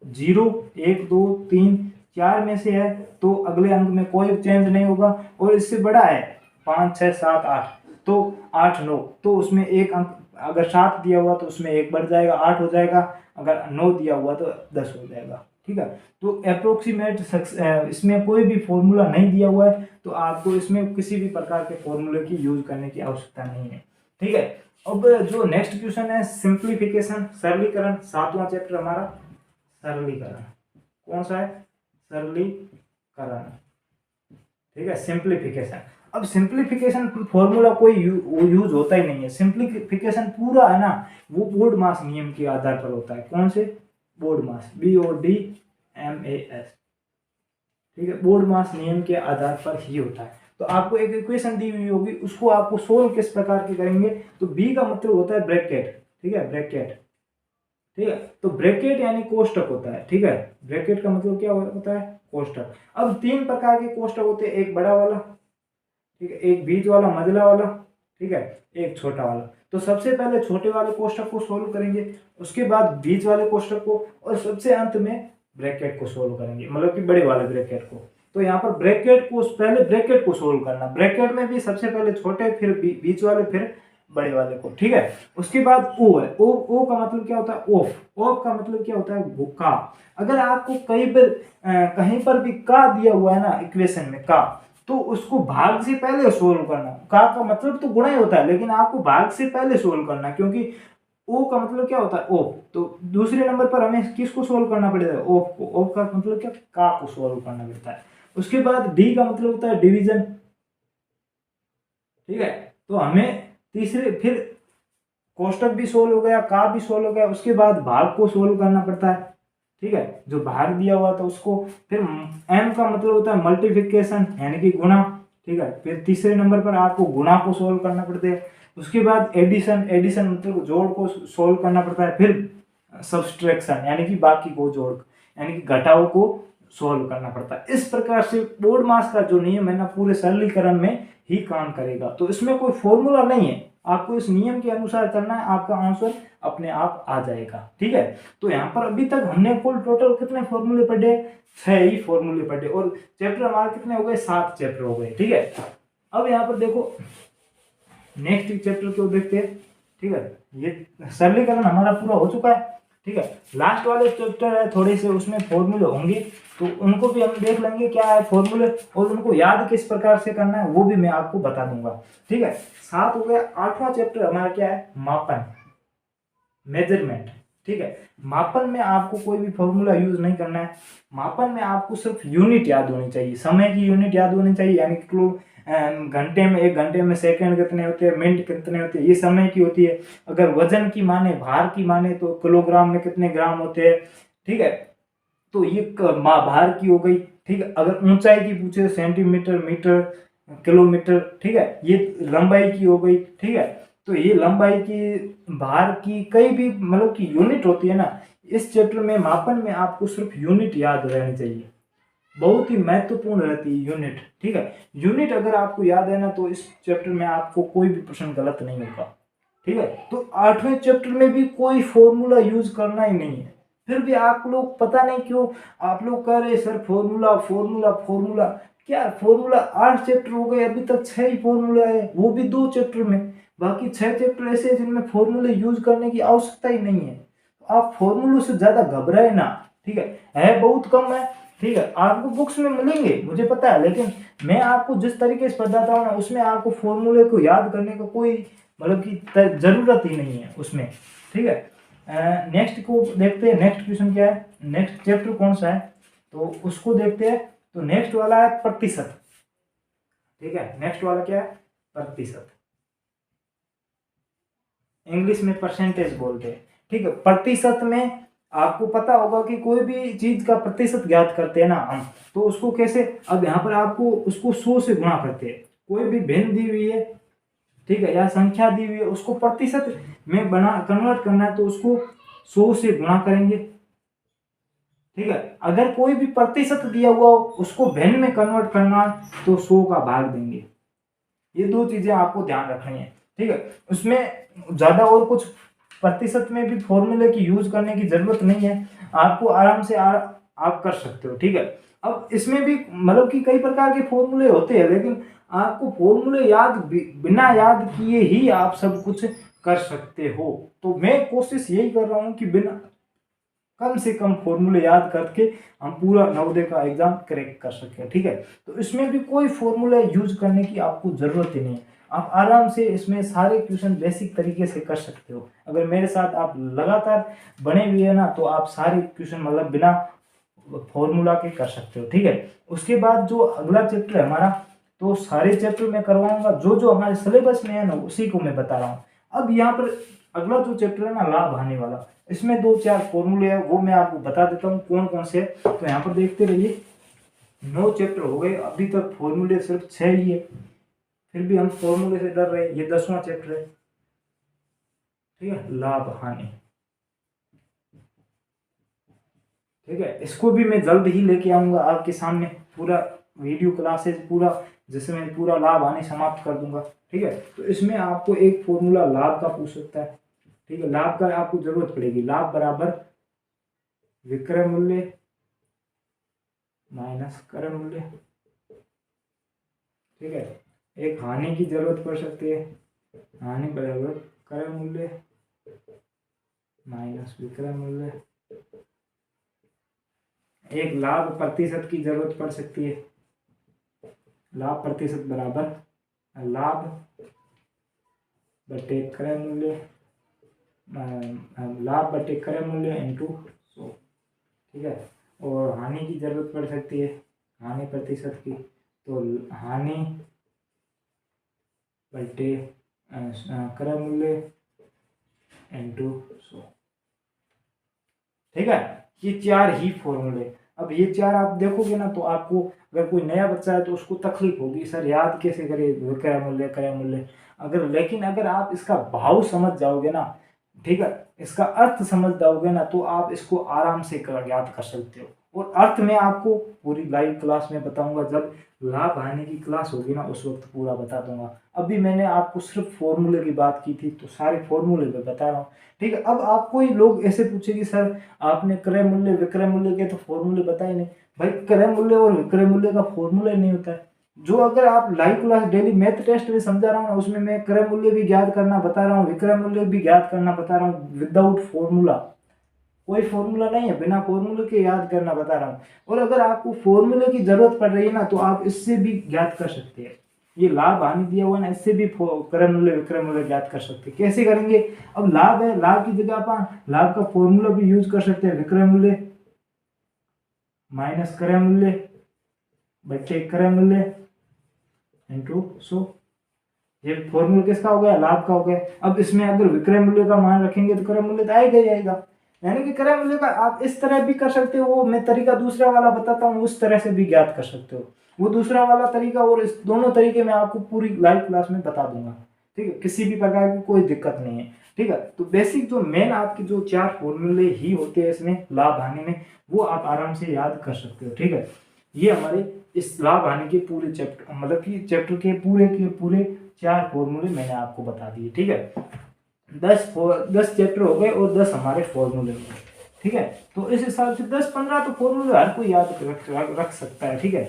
0, 1, 2, 3, 4 में से है तो अगले अंक में कोई चेंज नहीं होगा, और इससे बड़ा है 5, 6, 7, 8 तो 8, 9 तो उसमें एक अंक, अगर 7 दिया हुआ तो उसमें 1 बढ़ जाएगा, 8 हो जाएगा, अगर 9 दिया हुआ तो 10 हो जाएगा। ठीक है, तो अप्रोक्सीमेट इसमें कोई भी फॉर्मूला नहीं दिया हुआ है तो आपको इसमें किसी भी प्रकार के फॉर्मूले की यूज करने की आवश्यकता नहीं है। ठीक है, अब जो नेक्स्ट क्वेश्चन है सिंप्लीफिकेशन, सरलीकरण, 7वां चैप्टर हमारा सरलीकरण। कौन सा है, सरलीकरण। ठीक है, सिंप्लीफिकेशन। अब सिंप्लीफिकेशन फॉर्मूला कोई यूज होता ही नहीं है। सिंप्लीफिकेशन पूरा है ना वो बोर्ड मास नियम के आधार पर होता है। कौन से, बोर्ड मास, BODMAS। ठीक है, बोर्ड मास नियम के आधार पर ही होता है। तो आपको एक इक्वेशन दी हुई होगी, उसको आपको सोल्व किस प्रकार के करेंगे, तो बी का मतलब होता है ब्रैकेट। ठीक है, ब्रैकेट। ठीक है, तो ब्रैकेट यानी कोष्टक होता है। ठीक है, ब्रैकेट का मतलब क्या होता है, कोष्टक। अब 3 प्रकार के कोष्टक होते हैं, एक बड़ा वाला, ठीक है, एक बीच वाला, मझला वाला, ठीक है, एक छोटा वाला। तो सबसे पहले छोटे वाले कोष्टक को सोल्व करेंगे, उसके बाद बीच वाले कोष्टक को, और सबसे अंत में ब्रैकेट को सोल्व करेंगे, मतलब कि बड़े वाले ब्रैकेट को। तो यहाँ पर ब्रैकेट को पहले ब्रैकेट को सोल्व करना, ब्रैकेट में भी सबसे पहले छोटे, फिर बीच वाले, फिर बड़े वाले को। ठीक है, उसके बाद ओ है, ओ का मतलब क्या होता है, ऑफ का मतलब क्या होता है, का। अगर आपको कहीं पर भी का दिया हुआ है ना इक्वेशन में, का, तो उसको भाग से पहले सोल्व करना। का मतलब तो गुणा ही होता है, लेकिन आपको भाग से पहले सोल्व करना, क्योंकि ओ का मतलब क्या होता है, ऑफ। तो दूसरे नंबर पर हमें किसको सोल्व करना पड़ेगा, ऑफ को। ऑफ का मतलब क्या, का को सोल्व करना पड़ता है। उसके बाद डी का मतलब होता है डिवीजन। ठीक है, तो हमें तीसरे, फिर कोष्टक भी सोल्व हो गया, का भी सोल्व हो गया, उसके बाद भाग को सोल्व करना पड़ता है। ठीक है, जो भाग दिया हुआ था उसको। फिर एम का मतलब होता है मल्टीप्लिकेशन यानी कि गुणा। ठीक है, फिर तीसरे नंबर पर आपको गुणा को सोल्व करना पड़ता है। उसके बाद एडिशन मतलब जोड़ को सोल्व करना पड़ता है। फिर सब्सट्रैक्शन यानी कि बाकी को जोड़, यानी कि घटाव को सोल्व करना पड़ता है। इस प्रकार से बोर्ड मास का जो नियम है ना पूरे सरलीकरण में ही काम करेगा। तो इसमें कोई फॉर्मूला नहीं है, आपको इस नियम के अनुसार करना है, आपका आंसर अपने आप आ जाएगा। ठीक है, तो यहाँ पर अभी तक हमने कुल टोटल कितने फॉर्मूले पढ़े, 6 ही फॉर्मूले पढ़े, और चैप्टर हमारे कितने हो गए, 7 चैप्टर हो गए। ठीक है, अब यहाँ पर देखो नेक्स्ट चैप्टर को देखते हैं। ठीक है, ये सरलीकरण हमारा पूरा हो चुका है। ठीक है, लास्ट वाले चैप्टर है थोड़े से, उसमें फॉर्मूले होंगे तो उनको भी हम देख लेंगे क्या है फॉर्मूले, और उनको याद किस प्रकार से करना है वो भी मैं आपको बता दूंगा। ठीक है, 7 हो गया। 8वां चैप्टर हमारा क्या है, मापन, मेजरमेंट। ठीक है। मापन में आपको कोई भी फॉर्मूला यूज नहीं करना है। मापन में आपको सिर्फ यूनिट याद होनी चाहिए, समय की यूनिट याद होनी चाहिए, यानी किलो घंटे में, 1 घंटे में सेकंड कितने होते हैं, मिनट कितने होते हैं, ये समय की होती है। अगर वजन की माने, भार की माने तो किलोग्राम में कितने ग्राम होते हैं, ठीक है। तो ये भार की हो गई, ठीक है। अगर ऊंचाई की पूछे, सेंटीमीटर, मीटर, किलोमीटर, ठीक है। ये लंबाई की हो गई, ठीक है। तो ये लंबाई की, भार की, कई भी मतलब की यूनिट होती है ना। इस चैप्टर में मापन में आपको सिर्फ यूनिट याद रहनी चाहिए, बहुत ही महत्वपूर्ण रहती है यूनिट, ठीक है। यूनिट अगर आपको याद है ना तो इस चैप्टर में आपको कोई भी प्रश्न गलत नहीं होगा, ठीक है। तो 8वें चैप्टर में भी कोई फॉर्मूला यूज करना ही नहीं है। फिर भी आप लोग पता नहीं क्यों आप लोग कह रहे सर फॉर्मूला फॉर्मूला फॉर्मूला। क्या फॉर्मूला, 8 चैप्टर हो गए, अभी तक 6 ही फॉर्मूला है, वो भी 2 चैप्टर में। बाकी 6 चैप्टर ऐसे हैं जिनमें फॉर्मूले यूज करने की आवश्यकता ही नहीं है। तो आप फॉर्मूलों से ज्यादा घबराए ना, ठीक है बहुत कम है, ठीक है। आपको बुक्स में मिलेंगे मुझे पता है, लेकिन मैं आपको जिस तरीके से बताता हूँ ना उसमें आपको फॉर्मूले को याद करने का कोई मतलब की जरूरत ही नहीं है उसमें, ठीक है। नेक्स्ट को देखते हैं, नेक्स्ट क्वेश्चन क्या है, नेक्स्ट चैप्टर कौन सा है तो उसको देखते हैं। तो नेक्स्ट वाला है प्रतिशत, ठीक है। नेक्स्ट वाला क्या है, प्रतिशत, इंग्लिश में परसेंटेज बोलते हैं, ठीक है। प्रतिशत में आपको पता होगा कि कोई भी चीज का प्रतिशत ज्ञात करते हैं ना हम, तो उसको कैसे, अब यहाँ पर आपको उसको 100 से गुणा करते हैं, कोई भी भिन्न दी हुई है, ठीक है, या संख्या दी हुई है, उसको प्रतिशत में बना कन्वर्ट करना है तो उसको 100 से गुणा करेंगे, ठीक है। अगर कोई भी प्रतिशत दिया हुआ हो उसको भिन्न में कन्वर्ट करना है तो 100 का भाग देंगे। ये 2 चीजें आपको ध्यान रखनी है, ठीक है। उसमें ज्यादा और कुछ प्रतिशत में भी फॉर्मूले की यूज करने की जरूरत नहीं है, आपको आराम से आप कर सकते हो, ठीक है। अब इसमें भी मतलब कि कई प्रकार के फॉर्मूले होते हैं, लेकिन आपको फॉर्मूले याद बिना याद किए ही आप सब कुछ कर सकते हो। तो मैं कोशिश यही कर रहा हूँ कि बिना कम से कम फॉर्मूले याद करके हम पूरा नवोदय का एग्जाम क्रैक कर सके, ठीक है। तो इसमें भी कोई फॉर्मूला यूज करने की आपको जरूरत ही नहीं है, आप आराम से इसमें सारे क्वेश्चन बेसिक तरीके से कर सकते हो। अगर मेरे साथ आप लगातार बने हुए है ना तो आप सारे क्वेश्चन मतलब बिना फॉर्मूला के कर सकते हो, ठीक है। उसके बाद जो अगला चैप्टर है हमारा, तो सारे चैप्टर मैं करवाऊंगा, जो जो हमारे सिलेबस में है ना उसी को मैं बता रहा हूँ। अब यहाँ पर अगला जो चैप्टर है ना लाभ हानि वाला, इसमें 2-4 फॉर्मूले है वो मैं आपको बता देता हूँ कौन कौन से। तो यहाँ पर देखते रहिए, 9 चैप्टर हो गए, अभी तक फॉर्मूले सिर्फ 6 ही है, फिर भी हम फॉर्मूले से डर रहे हैं। ये 10वां चैप्टर है, ठीक है, लाभ हानि, ठीक है। इसको भी मैं जल्द ही लेके आऊंगा आपके सामने, पूरा वीडियो क्लासेस पूरा, जिसमें पूरा लाभ हानि समाप्त कर दूंगा, ठीक है। तो इसमें आपको एक फॉर्मूला लाभ का पूछ सकता है, ठीक है। लाभ का आपको जरूरत पड़ेगी, लाभ बराबर विक्रय मूल्य माइनस क्रय मूल्य, ठीक है। एक हानि की जरूरत पड़ सकती है, हानि बराबर क्रय मूल्य माइनस विक्रय मूल्य। एक लाभ प्रतिशत की जरूरत पड़ सकती है, लाभ प्रतिशत बराबर लाभ बटे क्रय मूल्य, लाभ बटे क्रय मूल्य इंटू 100, ठीक है। और हानि की जरूरत पड़ सकती है, हानि प्रतिशत की, तो हानि बटे क्रय मूल्य इंटू 100, ठीक है। ये 4 ही फॉर्मूले। अब ये 4 आप देखोगे ना तो आपको, अगर कोई नया बच्चा है तो उसको तकलीफ होगी सर याद कैसे करे क्रय मूल्य क्रय मूल्य। अगर लेकिन अगर आप इसका भाव समझ जाओगे ना, ठीक है, इसका अर्थ समझ जाओगे ना तो आप इसको आराम से याद कर सकते हो। और अर्थ में आपको पूरी लाइव क्लास में बताऊंगा, जब लाभ हानि की क्लास होगी ना उस वक्त पूरा बता दूंगा। अभी मैंने आपको सिर्फ फॉर्मूले की बात की थी तो सारे फॉर्मूले पे बता रहा हूँ, ठीक है। अब आपको ही लोग ऐसे पूछेगी सर आपने क्रय मूल्य विक्रय मूल्य के तो फॉर्मूले बताए नहीं। भाई क्रय मूल्य और विक्रय मूल्य का फॉर्मूला ही नहीं होता है। जो अगर आप live class daily math test में समझा रहा हूँ ना उसमें मैं क्रय मूल्य भी ज्ञात करना बता रहा हूँ, विक्रय मूल्य भी ज्ञात करना बता रहा हूँ, विदाउट फॉर्मूला। कोई फॉर्मूला नहीं है, बिना फॉर्मूले के याद करना बता रहा हूँ। और अगर आपको फॉर्मूले की जरूरत पड़ रही है ना तो आप इससे भी ज्ञात कर सकते हैं, ये लाभ हानि दिया हुआ ना, इससे भी क्रय मूल्य विक्रय मूल्य ज्ञात कर सकते हैं। कैसे करेंगे? अब लाभ है, लाभ की जगह अपन लाभ का फॉर्मूला भी यूज कर सकते हैं, विक्रय मूल्य माइनस क्रय मूल्य बटे क्रय मूल्य इंटू 100। ये फॉर्मूला किसका हो गया? लाभ का हो गया। अब इसमें अगर विक्रय मूल्य का मान रखेंगे तो क्रय मूल्य तो आएगा ही आएगा। यानी कि क्रय मूल्य का आप इस तरह भी कर सकते हो, वो मैं तरीका दूसरा वाला बताता हूँ, उस तरह से भी ज्ञात कर सकते हो। वो दूसरा वाला तरीका और इस दोनों तरीके मैं आपको पूरी लाइव क्लास में बता दूंगा, ठीक है, किसी भी प्रकार की कोई दिक्कत नहीं है, ठीक है। तो बेसिक जो मेन आपके जो 4 फॉर्मूले ही होते हैं इसमें लाभ हानि में, वो आप आराम से याद कर सकते हो, ठीक है। ये हमारे इस लाभ हानि के पूरे चैप्टर, मतलब कि चैप्टर के पूरे 4 फॉर्मूले मैंने आपको बता दिए, ठीक है। 10 चैप्टर हो गए और 10 हमारे फॉर्मूले हो गए, ठीक है। तो इस हिसाब से 10-15 तो फॉर्मूले हर कोई याद रख सकता है, ठीक है।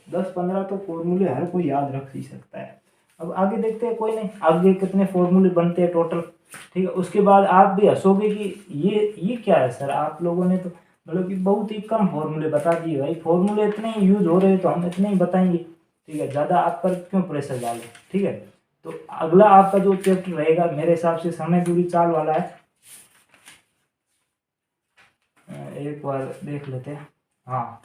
10-15 तो फॉर्मूले हर कोई याद रख ही सकता है। अब आगे देखते हैं, कोई नहीं, आगे कितने फॉर्मूले बनते हैं टोटल, ठीक है। उसके बाद आप भी हंसोगे कि ये क्या है सर, आप लोगों ने तो मतलब कि बहुत ही कम फॉर्मूले बता दिए। भाई फॉर्मूले इतने ही यूज हो रहे हैं तो हम इतने ही बताएंगे, ठीक है, ज़्यादा आप पर क्यों प्रेशर डालें, ठीक है। तो अगला आपका जो चैप्टर रहेगा मेरे हिसाब से समय दूरी चाल वाला है। एक बार देख लेते हैं, हाँ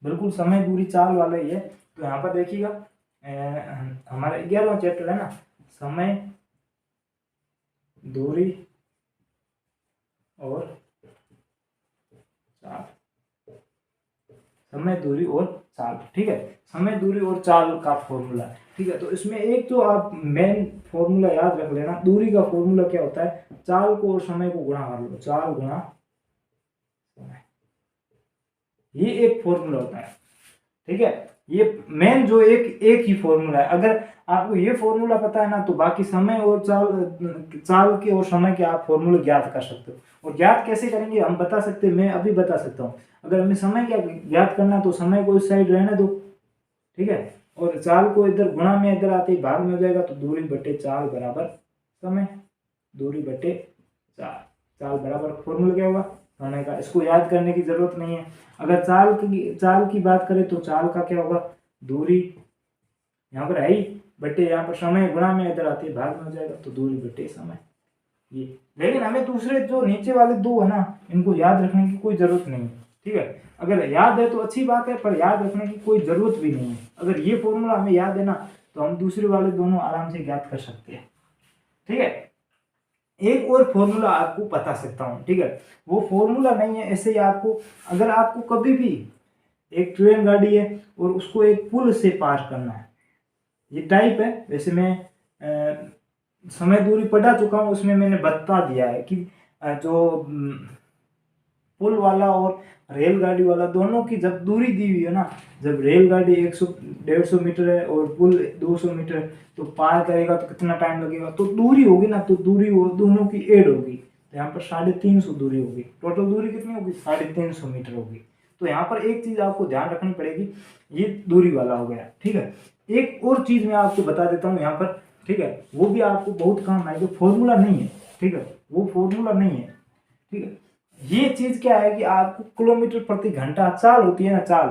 बिल्कुल समय दूरी चाल वाला ही है। तो यहाँ पर देखिएगा हमारा 11वां चैप्टर है ना, समय दूरी और चाल, समय दूरी और चाल, ठीक है। समय दूरी और चाल का फॉर्मूला, ठीक है। तो इसमें एक तो आप मेन फॉर्मूला याद रख लेना, दूरी का फॉर्मूला क्या होता है, चाल को और समय को गुणा कर लो, चाल गुणा समय, ये एक फॉर्मूला होता है, ठीक है। ये मेन जो एक ही फॉर्मूला है। अगर आपको ये फॉर्मूला पता है ना तो बाकी समय और चाल के और समय के आप फॉर्मूले ज्ञात कर सकते हो। और ज्ञात कैसे करेंगे हम बता सकते हैं, मैं अभी बता सकता हूँ। अगर हमें समय क्या ज्ञात करना तो समय को इस साइड रहने दो, ठीक है, और चाल को इधर गुणा में इधर आते ही भाग में हो जाएगा, तो दूरी बटे चाल बराबर समय, दूरी बटे चाल, चाल बराबर फॉर्मूला क्या होगा, समय का। इसको याद करने की जरूरत नहीं है। अगर चाल की बात करें तो चाल का क्या होगा, दूरी यहाँ पर है ही बटे यहाँ पर समय, गुणा में इधर आते ही भाग में हो जाएगा, तो दूरी बटे समय ये। लेकिन हमें दूसरे जो नीचे वाले दो है ना, इनको याद रखने की कोई जरूरत नहीं है, ठीक है। अगर याद है तो अच्छी बात है, पर याद रखने की कोई जरूरत भी नहीं है। अगर ये फॉर्मूला हमें याद है ना तो हम दूसरे वाले दोनों आराम से ज्ञात कर सकते हैं, ठीक है। एक और फॉर्मूला आपको बता सकता हूँ, ठीक है, वो फॉर्मूला नहीं है, ऐसे ही आपको, अगर आपको कभी भी एक ट्रेन गाड़ी है और उसको एक पुल से पार करना है, ये टाइप है। वैसे मैं समय दूरी पढ़ा चुका हूँ, उसमें मैंने बता दिया है कि जो पुल वाला और रेलगाड़ी वाला दोनों की जब दूरी दी हुई है ना, जब रेलगाड़ी 100-150 मीटर है और पुल 200 मीटर है, तो पार करेगा तो कितना टाइम लगेगा, तो दूरी होगी ना, तो दूरी वो दोनों की एड होगी, तो यहाँ पर 350 दूरी होगी। टोटल दूरी कितनी होगी, 350 मीटर होगी। तो यहाँ पर एक चीज आपको ध्यान रखनी पड़ेगी, ये दूरी वाला हो गया, ठीक है। एक और चीज मैं आपको बता देता हूँ यहाँ पर, ठीक है, वो भी आपको बहुत काम आएगा, फॉर्मूला नहीं है, ठीक है, वो फॉर्मूला नहीं है, ठीक है। ये चीज क्या है कि आपको किलोमीटर प्रति घंटा चाल होती है ना, चाल,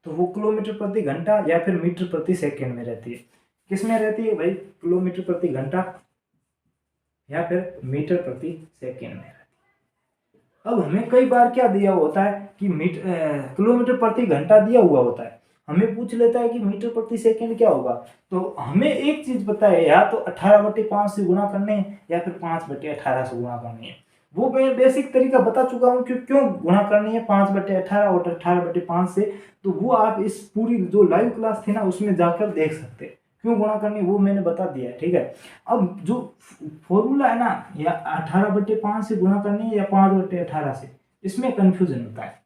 तो वो किलोमीटर प्रति घंटा या फिर मीटर प्रति सेकंड में रहती है। किस में रहती है भाई, किलोमीटर प्रति घंटा या फिर मीटर प्रति सेकंड में रहती है। अब हमें कई बार क्या दिया होता है कि किलोमीटर प्रति घंटा दिया हुआ होता है, हमें पूछ लेता है कि मीटर प्रति सेकंड क्या होगा, तो हमें एक चीज पता है, या तो 18/5 से गुणा करने या फिर 5/18 से गुणा करनी है। वो मैं बेसिक तरीका बता चुका हूँ कि क्यों गुणा करनी है 5/18 और 18/5 से, तो वो आप इस पूरी जो लाइव क्लास थी ना उसमें जाकर देख सकते हैं, क्यों गुणा करनी वो मैंने बता दिया है, ठीक है। अब जो फॉर्मूला है ना, या 18/5 से गुणा करनी है या 5/18 से, इसमें कंफ्यूजन होता है,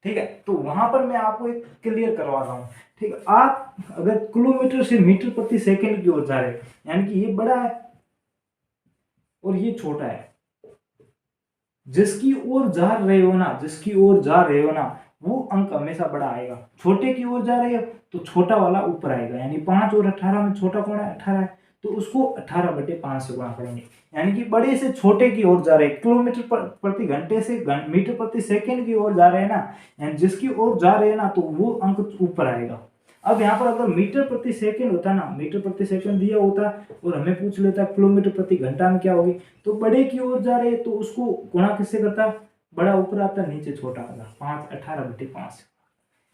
ठीक है। तो वहां पर मैं आपको एक क्लियर करवा रहा हूँ, ठीक है। आप अगर किलोमीटर से मीटर प्रति सेकंड की ओर जा रहे हैं, यानी कि ये बड़ा है और ये छोटा है, जिसकी ओर जा रहे हो ना, जिसकी ओर जा रहे हो ना, वो अंक हमेशा बड़ा आएगा। छोटे की ओर जा रहे हो तो छोटा वाला ऊपर आएगा, यानी 5 और 18 में छोटा कौन है, 18 है, तो उसको 18/5 से गुणा करेंगे। यानी कि बड़े से छोटे की ओर जा रहे हैं, किलोमीटर प्रति घंटे से मीटर प्रति सेकंड की ओर जा रहे हैं ना, यानी जिसकी ओर जा रहे हैं ना, तो वो अंक ऊपर आएगा। अब यहाँ पर अगर मीटर प्रति सेकंड होता ना, मीटर प्रति सेकंड दिया होता और हमें पूछ लेता किलोमीटर प्रति घंटा में क्या होगी, तो बड़े की ओर जा रहे तो उसको गुणा किससे करता, बड़ा ऊपर आता नीचे छोटा आता, 5/18/5।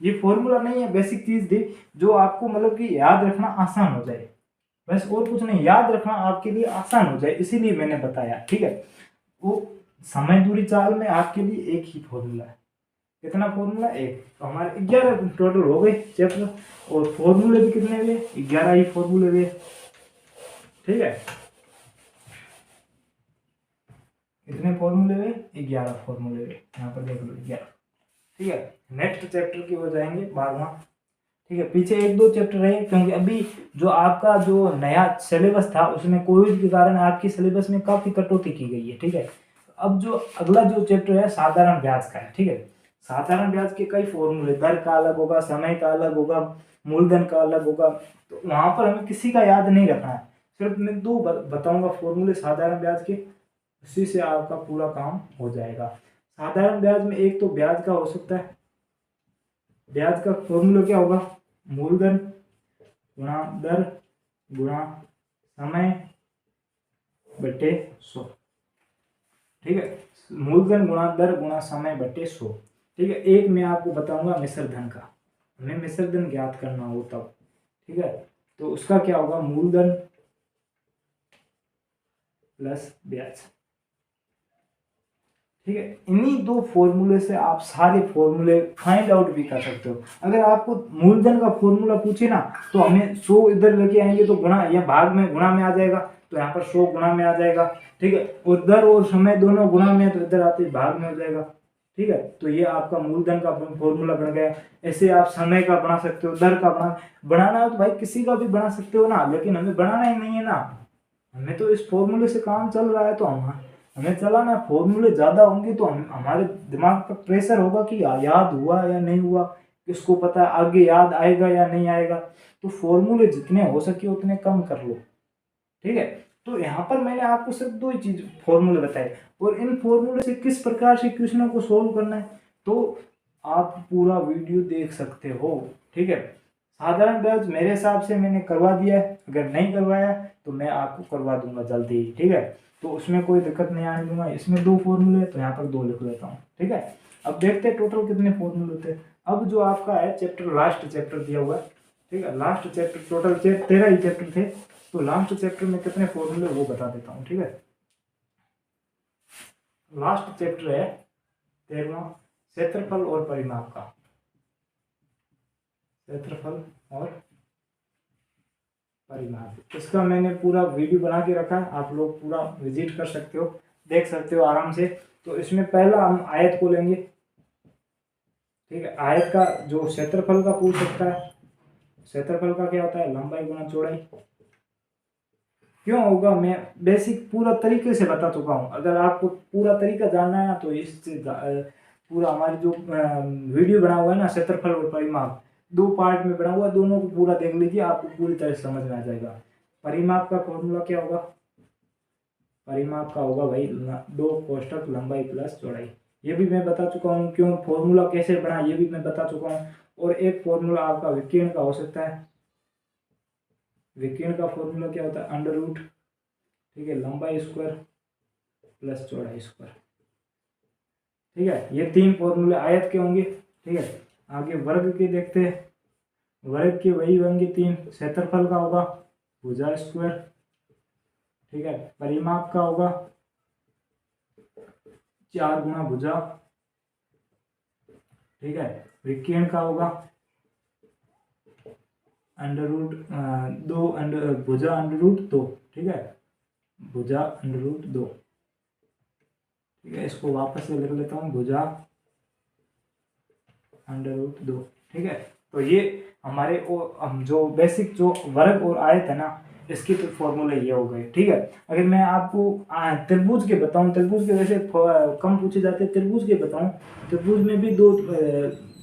ये फॉर्मूला नहीं है, बेसिक चीज थी जो आपको मतलब कि याद रखना आसान हो जाए, बस और कुछ नहीं, याद रखना आपके लिए आसान हो जाए इसीलिए मैंने बताया, ठीक है। वो समय दूरी चाल में आपके लिए एक ही फॉर्मूला है, कितना फॉर्मूला, एक। तो हमारे 11 टोटल हो गए चैप्टर, और फॉर्मूले भी कितने हुए, 11 ही फॉर्मूले हुए, ठीक है। इतने फॉर्मूले हुए, 11 फॉर्मूले हुए, यहाँ पर देख लो 11, ठीक है। नेक्स्ट चैप्टर की हो जाएंगे 12वां, ठीक है। पीछे 1-2 चैप्टर रहे क्योंकि अभी जो आपका जो नया सिलेबस था उसमें कोविड के कारण आपकी सिलेबस में काफी कटौती की गई है, ठीक है। अब जो अगला जो चैप्टर है साधारण ब्याज का है, ठीक है। साधारण ब्याज के कई फॉर्मूले, दर का अलग होगा, समय का अलग होगा, मूलधन का अलग होगा, तो वहां पर हमें किसी का याद नहीं रखना है, सिर्फ मैं 2 बताऊंगा फॉर्मूले साधारण ब्याज के, उसी से आपका पूरा काम हो जाएगा। साधारण ब्याज में एक तो ब्याज का हो सकता है, ब्याज का फॉर्मूला क्या होगा, मूलधन गुणा दर गुणा समय बटे 100, ठीक है। मूलधन गुणा दर गुणा समय बटे 100, ठीक है। एक मैं आपको बताऊंगा मिश्र धन का, हमें मिश्र धन ज्ञात करना हो तब, ठीक है। तो उसका क्या होगा, मूलधन प्लस ब्याज, ठीक है। इन्हीं 2 फॉर्मूले से आप सारे फॉर्मूले फाइंड आउट भी कर सकते हो। अगर आपको मूलधन का फॉर्मूला पूछे ना तो हमें 100 इधर लेके आएंगे तो गुणा या भाग में गुणा में आ जाएगा, तो यहाँ पर 100 गुणा में आ जाएगा, ठीक है। और दर और समय दोनों गुणा में, तो इधर आते भाग में हो जाएगा, ठीक है। तो ये आपका मूलधन का फॉर्मूला बन गया। ऐसे आप समय का बना सकते हो, दर का बनाना है तो भाई किसी का भी बना सकते हो ना, लेकिन हमें बनाना ही नहीं है ना, हमें तो इस फॉर्मूले से काम चल रहा है, तो हमें चलाना। फॉर्मूले ज्यादा होंगे तो हमारे दिमाग पर प्रेशर होगा कि याद हुआ या नहीं हुआ, किसको पता है आगे याद आएगा या नहीं आएगा। तो फॉर्मूले जितने हो सके उतने कम कर लो, ठीक है। तो यहाँ पर मैंने आपको सिर्फ 2 ही चीज फॉर्मूले बताए, और इन फॉर्मूले से किस प्रकार से क्वेश्चनों को सोल्व करना है तो आप पूरा वीडियो देख सकते हो, ठीक है। साधारण ब्याज मेरे हिसाब से मैंने करवा दिया है, अगर नहीं करवाया तो मैं आपको करवा दूंगा जल्दी ही, ठीक है। तो उसमें कोई दिक्कत नहीं आने दूंगा। इसमें 2 फॉर्मूले तो यहाँ पर 2 लिख लेता हूँ, ठीक है। अब देखते हैं टोटल कितने फॉर्मूले होते हैं। अब जो आपका है चैप्टर, लास्ट चैप्टर दिया हुआ है, ठीक है। लास्ट चैप्टर, टोटल 13 ही चैप्टर थे, तो लास्ट चैप्टर में कितने फॉर्मूले वो बता देता हूँ, ठीक है। लास्ट चैप्टर है 13वां, क्षेत्रफल और परिमाप का, क्षेत्रफल और परिमाप। इसका मैंने पूरा वीडियो बना के रखा है, आप लोग पूरा विजिट कर सकते हो, देख सकते हो आराम से। तो इसमें पहला हम आयत को लेंगे, ठीक है। आयत का जो क्षेत्रफल का पूछ सकता है, क्षेत्रफल का क्या होता है, लंबाई गुना चौड़ाई। क्यों होगा, मैं बेसिक पूरा तरीके से बता चुका हूँ। अगर आपको पूरा तरीका जानना है तो इससे पूरा हमारी जो वीडियो बना हुआ है ना, क्षेत्रफल और परिमाप, 2 पार्ट में बना हुआ, दोनों को पूरा देख लीजिए, आपको पूरी तरह समझ में आ जाएगा। परिमाप का फॉर्मूला क्या होगा, परिमाप का होगा भाई 2 कोष्ठक लंबाई प्लस चौड़ाई। ये भी मैं बता चुका हूँ, क्यों फॉर्मूला कैसे बना ये भी मैं बता चुका हूँ। और एक फॉर्मूला आपका विकीर्ण का हो सकता है, विकीर्ण का फॉर्मूला क्या होता है, अंडर रूट, ठीक है, लंबाई स्क्वायर प्लस चौड़ाई स्क्वायर, ठीक है। ये 3 फॉर्मूले आयत के होंगे, ठीक है। आगे वर्ग के देखते हैं, वर्ग के वही होंगे 3, क्षेत्रफल का होगा भुजा स्क्वायर, ठीक है। परिमाप का होगा 4 गुना भुजा, ठीक है। विकीर्ण का होगा अंडर रूट 2 भुजा अंडर रूट 2, ठीक है, भुजा अंडर रूट 2, ठीक है। इसको वापस से लिख लेता हूँ, भुजा अंडर रूट 2, ठीक है। तो ये हमारे हम जो बेसिक जो वर्ग और आयत है ना, इसके तो फॉर्मूले ये हो गए, ठीक है। अगर मैं आपको त्रिभुज के बताऊं, त्रिभुज के वैसे कम पूछे जाते हैं, त्रिभुज के बताऊं, त्रिभुज में भी दो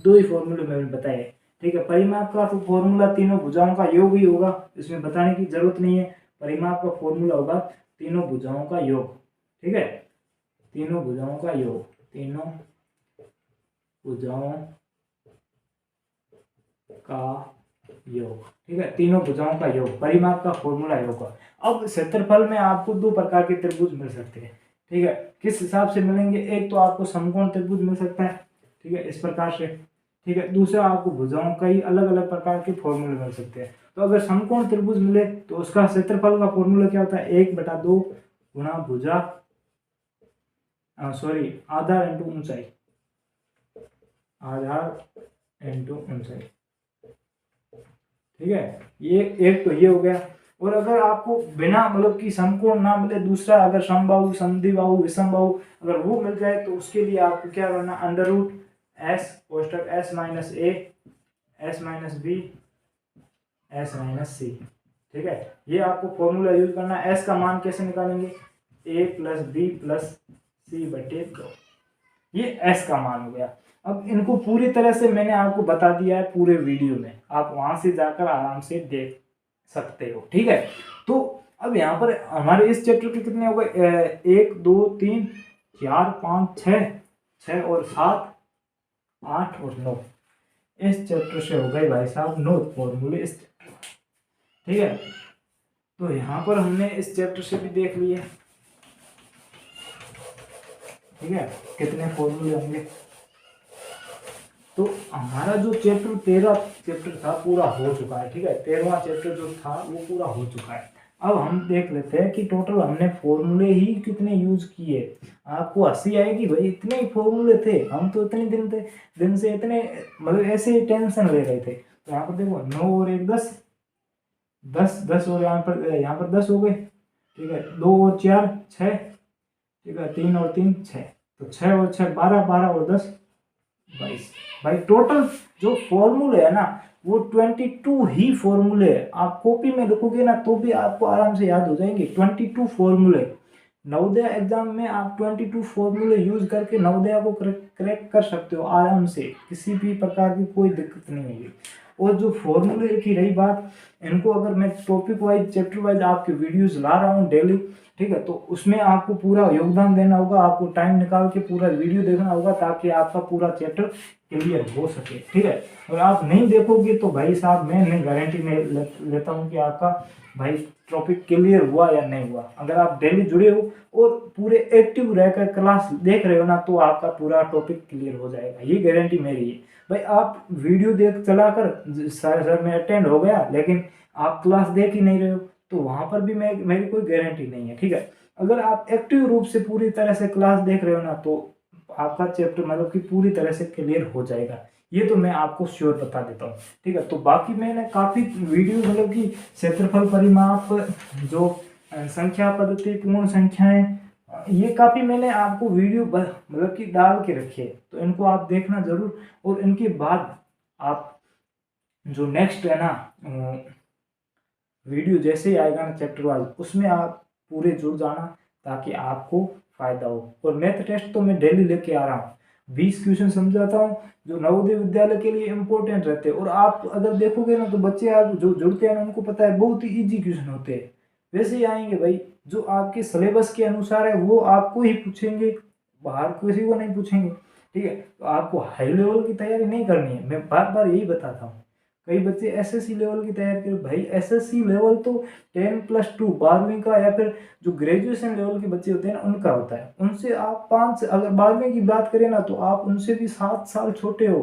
ही फॉर्मूले मैंने बताए, ठीक है। परिमाप का तो फॉर्मूला तीनों भुजाओं का योग ही होगा, इसमें बताने की जरूरत नहीं है। परिमाप का फॉर्मूला होगा तीनों भुजाओं का योग, ठीक है, तीनों भुजाओं का योग, तीनों भुजाओं का योग, ठीक है, तीनों भुजाओं का योग, परिमाप का फॉर्मूला योग का। अब क्षेत्रफल में आपको दो प्रकार के त्रिभुज मिल सकते हैं, ठीक है, किस हिसाब से मिलेंगे, एक तो आपको समकोण त्रिभुज मिल सकता है, ठीक है, इस प्रकार से, ठीक है, दूसरा आपको भुजाओं का ही अलग अलग प्रकार के फॉर्मूले मिल सकते हैं। तो अगर समकोण त्रिभुज मिले तो उसका क्षेत्रफल का फॉर्मूला क्या होता है, 1/2 गुणा भुजा, सॉरी, आधार इंटू ऊंचाई, आधार इंटू ऊंचाई, ठीक है, ये एक तो ये हो गया। और अगर आपको बिना मतलब कि समकोण ना मिले, दूसरा अगर समबाहु, समद्विबाहु, विषमबाहु अगर वो मिल जाए तो उसके लिए आपको क्या करना, अंडर रूट एस कोष्टक S minus A, S minus B, S minus C, ठीक है, ये आपको फॉर्मूला यूज करना है। एस का मान कैसे निकालेंगे, ए प्लस बी प्लस सी बटे 2, ये एस का मान हो गया। अब इनको पूरी तरह से मैंने आपको बता दिया है पूरे वीडियो में, आप वहां से जाकर आराम से देख सकते हो, ठीक है। तो अब यहाँ पर हमारे इस चैप्टर के कितने हो गए, 1 2 3 4 5 6, 6 और 7 8 और 9, इस चैप्टर से हो गए भाई साहब 9 फॉर्मूले इस चैप्टर में, ठीक है। तो यहाँ पर हमने इस चैप्टर से भी देख लिए, ठीक है, कितने फॉर्मूले होंगे। तो हमारा जो चैप्टर 13 चैप्टर था पूरा हो चुका है, ठीक है, 13वां चैप्टर जो था वो पूरा हो चुका है। अब हम देख लेते हैं कि टोटल हमने फॉर्मूले ही कितने यूज किए। आपको हंसी आएगी भाई, इतने ही फॉर्मूले थे, हम तो इतने दिन से इतने मतलब ऐसे ही टेंशन ले रहे थे। तो यहाँ पर देखो 9 और 1 10, 10 और यहाँ पर 10 हो गए, ठीक है, 2 और 4 6, ठीक है, 3 और 3 6, तो 6 और 6 12, 12 और 10 22। भाई टोटल जो फॉर्मूले है ना वो 22 ही फॉर्मूले है। आप कॉपी में लिखोगे ना तो भी आपको आराम से याद हो जाएंगे 22 फॉर्मूले। नवोदय एग्जाम में आप 22 फॉर्मूले यूज करके नवोदय को क्रैक कर सकते हो आराम से, किसी भी प्रकार की कोई दिक्कत नहीं होगी। और जो फॉर्मूले की रही बात, इनको अगर मैं टॉपिक वाइज चैप्टर वाइज आपके वीडियोस ला रहा हूँ डेली, ठीक है, तो उसमें आपको पूरा योगदान देना होगा, आपको टाइम निकाल के पूरा वीडियो देखना होगा ताकि आपका पूरा चैप्टर क्लियर हो सके, ठीक है। और आप नहीं देखोगे तो भाई साहब मैं नहीं गारंटी नहीं लेता हूँ कि आपका भाई टॉपिक क्लियर हुआ या नहीं हुआ। अगर आप डेली जुड़े हो और पूरे एक्टिव रहकर क्लास देख रहे हो ना तो आपका पूरा टॉपिक क्लियर हो जाएगा, ये गारंटी मेरी है। भाई आप वीडियो देख चलाकर सर में अटेंड हो गया लेकिन आप क्लास देख ही नहीं रहे हो तो वहां पर भी मेरी कोई गारंटी नहीं है, ठीक है। अगर आप एक्टिव रूप से पूरी तरह से क्लास देख रहे हो ना तो आपका चैप्टर मतलब कि पूरी तरह से क्लियर हो जाएगा, ये तो मैं आपको श्योर बता देता हूँ, ठीक है। तो बाकी मैंने काफ़ी वीडियो मतलब कि क्षेत्रफल परिमाप, जो संख्या पद्धति, पूर्ण संख्याएं, ये काफ़ी मैंने आपको वीडियो मतलब कि डाल के रखी है, तो इनको आप देखना जरूर। और इनके बाद आप जो नेक्स्ट है ना वीडियो जैसे ही आएगा ना चैप्टर वाइज उसमें आप पूरे जुड़ जाना ताकि आपको फायदा हो। और मैथ टेस्ट तो मैं डेली लेके आ रहा हूँ, 20 क्वेश्चन समझाता हूँ जो नवोदय विद्यालय के लिए इम्पोर्टेंट रहते हैं। और आप अगर देखोगे ना तो बच्चे आप जो जुड़ते हैं ना उनको पता है बहुत ही ईजी क्वेश्चन होते हैं, वैसे ही आएंगे भाई, जो आपके सिलेबस के अनुसार है वो आपको ही पूछेंगे, बाहर किसी को नहीं पूछेंगे, ठीक है। तो आपको हाई लेवल की तैयारी नहीं करनी है, मैं बार बार यही बताता हूँ। कई बच्चे एसएससी लेवल की तैयारी करें, भाई एसएससी लेवल तो 10+2 12वीं का या फिर जो ग्रेजुएशन लेवल के बच्चे होते हैं ना उनका होता है। उनसे आप 5, अगर 12वीं की बात करें ना तो आप उनसे भी 7 साल छोटे हो।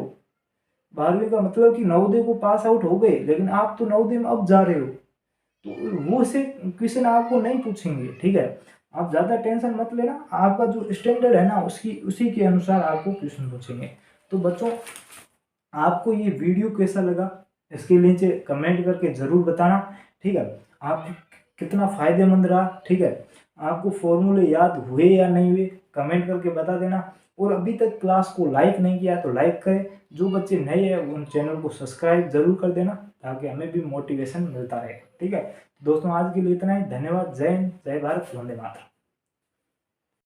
12वीं का मतलब कि नवोदय को पास आउट हो गए लेकिन आप तो नवोदय में अब जा रहे हो, तो वो से क्वेश्चन आपको नहीं पूछेंगे, ठीक है। आप ज़्यादा टेंशन मत लेना, आपका जो स्टैंडर्ड है ना उसी के अनुसार आपको क्वेश्चन पूछेंगे। तो बच्चों आपको ये वीडियो कैसा लगा इसके नीचे कमेंट करके ज़रूर बताना, ठीक है। आप कितना फ़ायदेमंद रहा, ठीक है, आपको फॉर्मूले याद हुए या नहीं हुए कमेंट करके बता देना। और अभी तक क्लास को लाइक नहीं किया तो लाइक करें, जो बच्चे नए हैं उन चैनल को सब्सक्राइब जरूर कर देना ताकि हमें भी मोटिवेशन मिलता रहे, ठीक है। दोस्तों आज के लिए इतना ही, धन्यवाद, जय हिंद, जय भारत, वंदे मातरम।